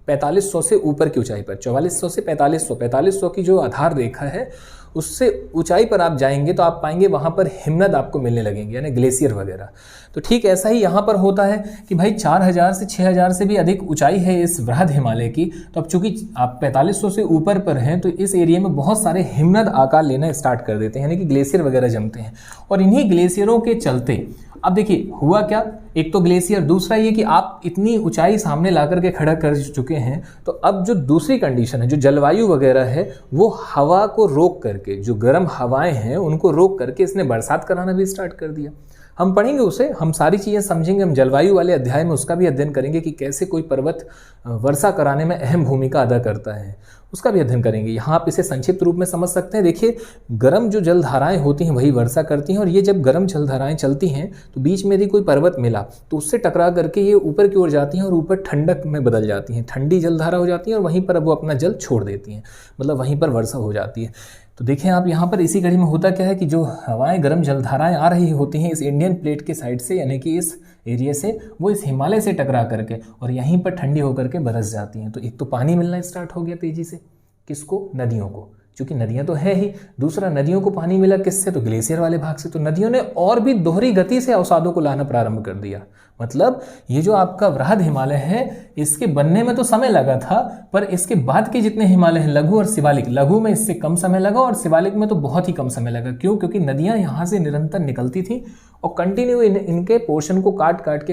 4500 से ऊपर की ऊंचाई पर, 4400 से 4500 की जो आधार रेखा है उससे ऊंचाई पर आप जाएंगे तो आप पाएंगे वहाँ पर हिमनद आपको मिलने लगेंगे, यानी ग्लेशियर वगैरह। तो ठीक ऐसा ही यहाँ पर होता है कि भाई 4000 से 6000 से भी अधिक ऊंचाई है इस वृहद हिमालय की। तो अब चूंकि आप 4500 से ऊपर पर हैं तो इस एरिया में बहुत सारे हिमनद आकार लेना स्टार्ट कर देते हैं, यानी कि ग्लेशियर वगैरह जमते हैं। और इन्हीं ग्लेशियरों के चलते अब देखिए हुआ क्या, एक तो ग्लेशियर, दूसरा ये कि आप इतनी ऊंचाई सामने ला करके खड़ा कर चुके हैं, तो अब जो दूसरी कंडीशन है, जो जलवायु वगैरह है, वो हवा को रोक करके, जो गर्म हवाएं हैं उनको रोक करके इसने बरसात कराना भी स्टार्ट कर दिया। हम पढ़ेंगे उसे, हम सारी चीज़ें समझेंगे, हम जलवायु वाले अध्याय में उसका भी अध्ययन करेंगे कि कैसे कोई पर्वत वर्षा कराने में अहम भूमिका अदा करता है, उसका भी अध्ययन करेंगे। यहाँ आप इसे संक्षिप्त रूप में समझ सकते हैं। देखिए, गर्म जो जलधाराएं होती हैं वही वर्षा करती हैं, और ये जब गर्म जलधाराएं चलती हैं तो बीच में यदि कोई पर्वत मिला तो उससे टकरा करके ये ऊपर की ओर जाती हैं और ऊपर ठंडक में बदल जाती हैं, ठंडी जलधारा हो जाती है और वहीं पर अब वो अपना जल छोड़ देती हैं, मतलब वहीं पर वर्षा हो जाती है। तो देखें आप यहाँ पर इसी कड़ी में होता क्या है कि जो हवाएं गर्म जलधाराएं आ रही होती हैं इस इंडियन प्लेट के साइड से, यानी कि इस एरिया से, वो इस हिमालय से टकरा करके और यहीं पर ठंडी होकर के बरस जाती हैं। तो एक तो पानी मिलना स्टार्ट हो गया तेजी से, किसको? नदियों को, क्योंकि नदियां तो है ही। दूसरा, नदियों को पानी मिला किससे? तो ग्लेशियर वाले भाग से। तो नदियों ने और भी दोहरी गति से अवसादों को लाना प्रारंभ कर दिया। मतलब ये जो आपका वृहद हिमालय है इसके बनने में तो समय लगा था, पर इसके बाद के जितने हिमालय हैं लघु और शिवालिक, लघु में इससे कम समय लगा और शिवालिक में तो बहुत ही कम समय लगा। क्यों? क्योंकि नदियां यहाँ से निरंतर निकलती थी और कंटिन्यू इनके पोर्शन को काट काट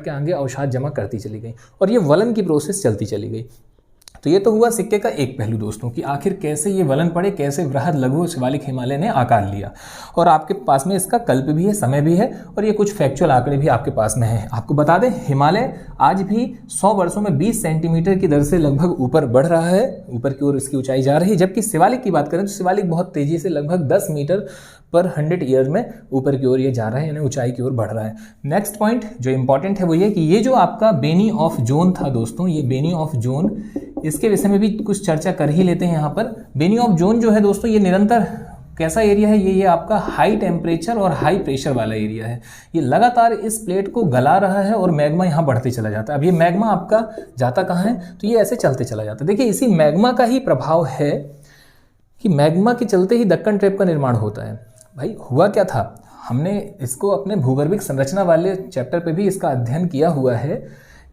के आगे अवसाद जमा करती चली गई और ये वलन की प्रोसेस चलती चली गई। तो ये तो हुआ सिक्के का एक पहलू दोस्तों कि आखिर कैसे ये वलन पड़े, कैसे वृहद लघु और शिवालिक हिमालय ने आकार लिया। और आपके पास में इसका कल्प भी है, समय भी है, और ये कुछ फैक्चुअल आंकड़े भी आपके पास में है। आपको बता दें, हिमालय आज भी 100 वर्षों में 20 सेंटीमीटर की दर से लगभग ऊपर बढ़ रहा है, ऊपर की ओर इसकी ऊंचाई जा रही है। जबकि शिवालिक की बात करें तो शिवालिक बहुत तेजी से लगभग 10 मीटर पर 100 ईयर में ऊपर की ओर ये जा रहा है, यानी ऊंचाई की ओर बढ़ रहा है। नेक्स्ट पॉइंट जो इंपॉर्टेंट है वो ये कि ये जो आपका बेनी ऑफ जोन था दोस्तों, ये बेनी ऑफ जोन, इसके विषय में भी कुछ चर्चा कर ही लेते हैं यहाँ पर। बेनी ऑफ जोन जो है दोस्तों ये निरंतर कैसा एरिया है, ये आपका हाई टेम्परेचर और हाई प्रेशर वाला एरिया है। ये लगातार इस प्लेट को गला रहा है और मैग्मा यहाँ बढ़ते चला जाता है। अब ये मैग्मा आपका जाता कहाँ है, तो ये ऐसे चलते चला जाता है। देखिए, इसी मैग्मा का ही प्रभाव है कि मैग्मा के चलते ही दक्कन ट्रैप का निर्माण होता है। भाई हुआ क्या था, हमने इसको अपने भूगर्भिक संरचना वाले चैप्टर पे भी इसका अध्ययन किया हुआ है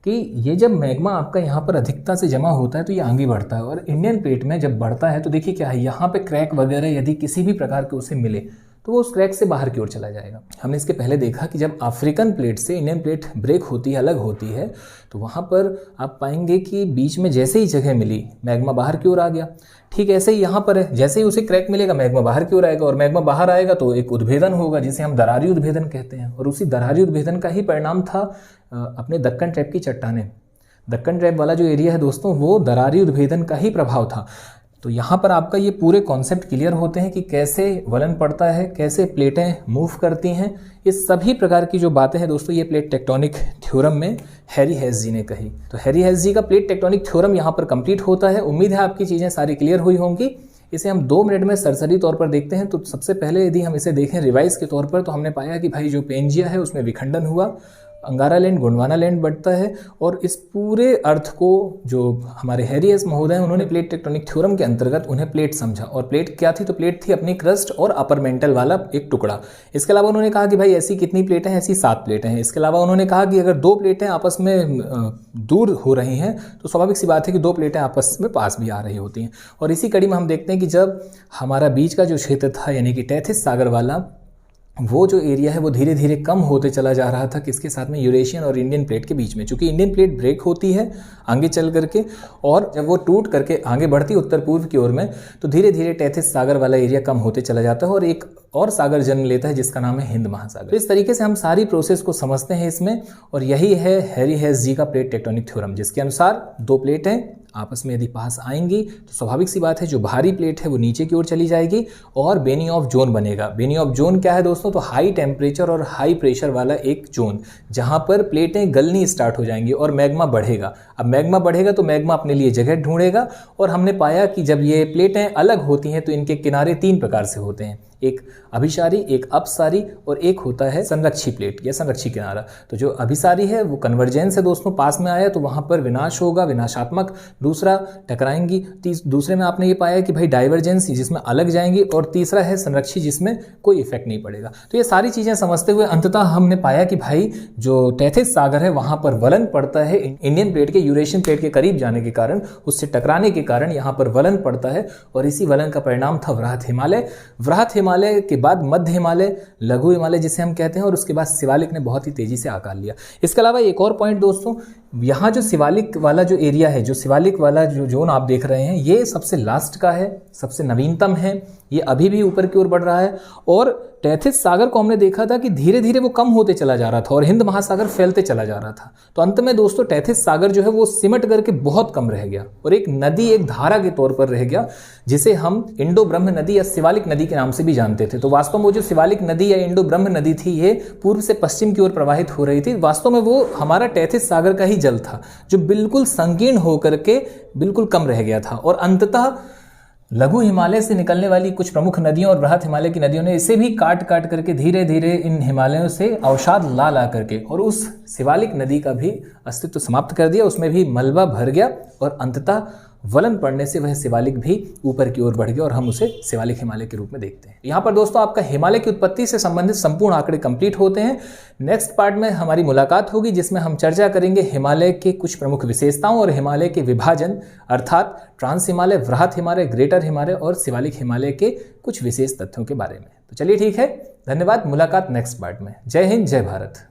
कि ये जब मैग्मा आपका यहाँ पर अधिकता से जमा होता है तो ये आगे बढ़ता है, और इंडियन प्लेट में जब बढ़ता है तो देखिए क्या है, यहाँ पे क्रैक वगैरह यदि किसी भी प्रकार के उसे मिले तो वो उस क्रैक से बाहर की ओर चला जाएगा। हमने इसके पहले देखा कि जब अफ्रीकन प्लेट से इंडियन प्लेट ब्रेक होती है, अलग होती है, तो वहाँ पर आप पाएंगे कि बीच में जैसे ही जगह मिली मैग्मा बाहर की ओर आ गया। ठीक ऐसे ही यहाँ पर है, जैसे ही उसे क्रैक मिलेगा मैग्मा बाहर की ओर आएगा, और मैग्मा बाहर आएगा तो एक उद्भेदन होगा जिसे हम दरारी उद्भेदन कहते हैं। और उसी दरारी उद्भेदन का ही परिणाम था अपने दक्कन ट्रैप की चट्टानें। दक्कन ट्रैप वाला जो एरिया है दोस्तों वो दरारी उद्भेदन का ही प्रभाव था। तो यहाँ पर आपका ये पूरे कॉन्सेप्ट क्लियर होते हैं कि कैसे वलन पड़ता है, कैसे प्लेटें मूव करती हैं। इस सभी प्रकार की जो बातें हैं दोस्तों ये प्लेट टेक्टोनिक थ्योरम में हैरी हेस जी ने कही। तो हैरी हेस जी का प्लेट टेक्टोनिक थ्योरम यहाँ पर कंप्लीट होता है। उम्मीद है आपकी चीज़ें सारी क्लियर हुई होंगी। इसे हम 2 मिनट में सरसरी तौर पर देखते हैं। तो सबसे पहले यदि हम इसे देखें रिवाइज के तौर पर, तो हमने पाया कि भाई जो पेंजिया है उसमें विखंडन हुआ, अंगारा लैंड, गोंडवाना लैंड बढ़ता है। और इस पूरे अर्थ को जो हमारे हैरी एस महोदय हैं उन्होंने प्लेट टेक्टोनिक थ्योरम के अंतर्गत उन्हें प्लेट समझा। और प्लेट क्या थी? तो प्लेट थी अपनी क्रस्ट और अपर मेंटल वाला एक टुकड़ा। इसके अलावा उन्होंने कहा कि भाई ऐसी कितनी प्लेटें हैं? ऐसी 7 प्लेटें हैं। इसके अलावा उन्होंने कहा कि अगर 2 प्लेटें आपस में दूर हो रही हैं तो स्वाभाविक सी बात है कि 2 प्लेटें आपस में पास भी आ रही होती हैं। और इसी कड़ी में हम देखते हैं कि जब हमारा बीच का जो क्षेत्र था यानी कि टैथिस सागर वाला वो जो एरिया है वो धीरे धीरे कम होते चला जा रहा था। किसके साथ में? यूरेशियन और इंडियन प्लेट के बीच में। चूंकि इंडियन प्लेट ब्रेक होती है आगे चल करके और जब वो टूट करके आगे बढ़ती है उत्तर पूर्व की ओर में तो धीरे धीरे टैथिस सागर वाला एरिया कम होते चला जाता है और एक और सागर जन्म लेता है जिसका नाम है हिंद महासागर। तो इस तरीके से हम सारी प्रोसेस को समझते हैं इसमें। और यही है हैरी हेस जी का प्लेट टेक्टोनिक थ्योरम, जिसके अनुसार 2 प्लेटें आपस में यदि पास आएंगी तो स्वाभाविक सी बात है जो भारी प्लेट है वो नीचे की ओर चली जाएगी और बेनी ऑफ जोन बनेगा। बेनी ऑफ जोन क्या है दोस्तों? तो हाई टेम्परेचर और हाई प्रेशर वाला एक जोन जहां पर प्लेटें गलनी स्टार्ट हो जाएंगी और मैग्मा बढ़ेगा। अब मैग्मा बढ़ेगा तो मैग्मा अपने लिए जगह ढूंढेगा। और हमने पाया कि जब ये प्लेटें अलग होती हैं तो इनके किनारे 3 प्रकार से होते हैं, एक अभिसारी, एक अपसारी और एक होता है संरक्षी प्लेट या संरक्षी किनारा। तो जो अभिसारी है वो कन्वर्जेंस है दोस्तों, पास में आया तो वहां पर विनाश होगा, विनाशात्मक। दूसरा टकराएंगी। दूसरे में आपने ये पाया कि भाई डाइवर्जेंस जिसमें अलग जाएंगी। और तीसरा है संरक्षी जिसमें कोई इफेक्ट नहीं पड़ेगा। तो ये सारी चीजें समझते हुए अंततः हमने पाया कि भाई जो टैथिस सागर है वहां पर वलन पड़ता है इंडियन प्लेट के यूरेशियन प्लेट के करीब जाने के कारण, उससे टकराने के कारण यहाँ पर वलन पड़ता है। और इसी वलन का परिणाम था वृहत हिमालय। वृहत हिमालय के बाद मध्य हिमालय, लघु हिमालय जिसे हम कहते हैं, और उसके बाद शिवालिक ने बहुत ही तेजी से आकार लिया। इसके अलावा एक और पॉइंट दोस्तों, यहाँ जो शिवालिक वाला जो एरिया है, जो शिवालिक वाला जो जोन आप देख रहे हैं, ये सबसे लास्ट का है, सबसे नवीनतम है। ये अभी भी ऊपर की ओर बढ़ रहा है। और टैथिस सागर को हमने देखा था कि धीरे धीरे वो कम होते चला जा रहा था और हिंद महासागर फैलते चला जा रहा था। तो अंत में दोस्तों टैथिस सागर जो है वो सिमट करके बहुत कम रह गया और एक नदी, एक धारा के तौर पर रह गया, जिसे हम इंडो ब्रह्म नदी या शिवालिक नदी के नाम से भी जानते थे। तो वास्तव में वो जो शिवालिक नदी या इंडो ब्रह्म नदी थी, ये पूर्व से पश्चिम की ओर प्रवाहित हो रही थी। वास्तव में वो हमारा टैथिस सागर का ही जल था जो बिल्कुल संकीर्ण होकर के बिल्कुल कम रह गया था। और अंततः लघु हिमालय से निकलने वाली कुछ प्रमुख नदियों और बृहत हिमालय की नदियों ने इसे भी काट काट करके धीरे धीरे इन हिमालयों से अवसाद ला करके और उस शिवालिक नदी का भी अस्तित्व समाप्त कर दिया। उसमें भी मलबा भर गया और अंततः वलन पड़ने से वह शिवालिक भी ऊपर की ओर बढ़ गया और हम उसे शिवालिक हिमालय के रूप में देखते हैं। यहाँ पर दोस्तों आपका हिमालय की उत्पत्ति से संबंधित संपूर्ण आंकड़े कंप्लीट होते हैं। नेक्स्ट पार्ट में हमारी मुलाकात होगी जिसमें हम चर्चा करेंगे हिमालय के कुछ प्रमुख विशेषताओं और हिमालय के विभाजन, अर्थात ट्रांस हिमालय, वृहत हिमालय, ग्रेटर हिमालय और शिवालिक हिमालय के कुछ विशेष तथ्यों के बारे में। तो चलिए ठीक है, धन्यवाद। मुलाकात नेक्स्ट पार्ट में। जय हिंद, जय भारत।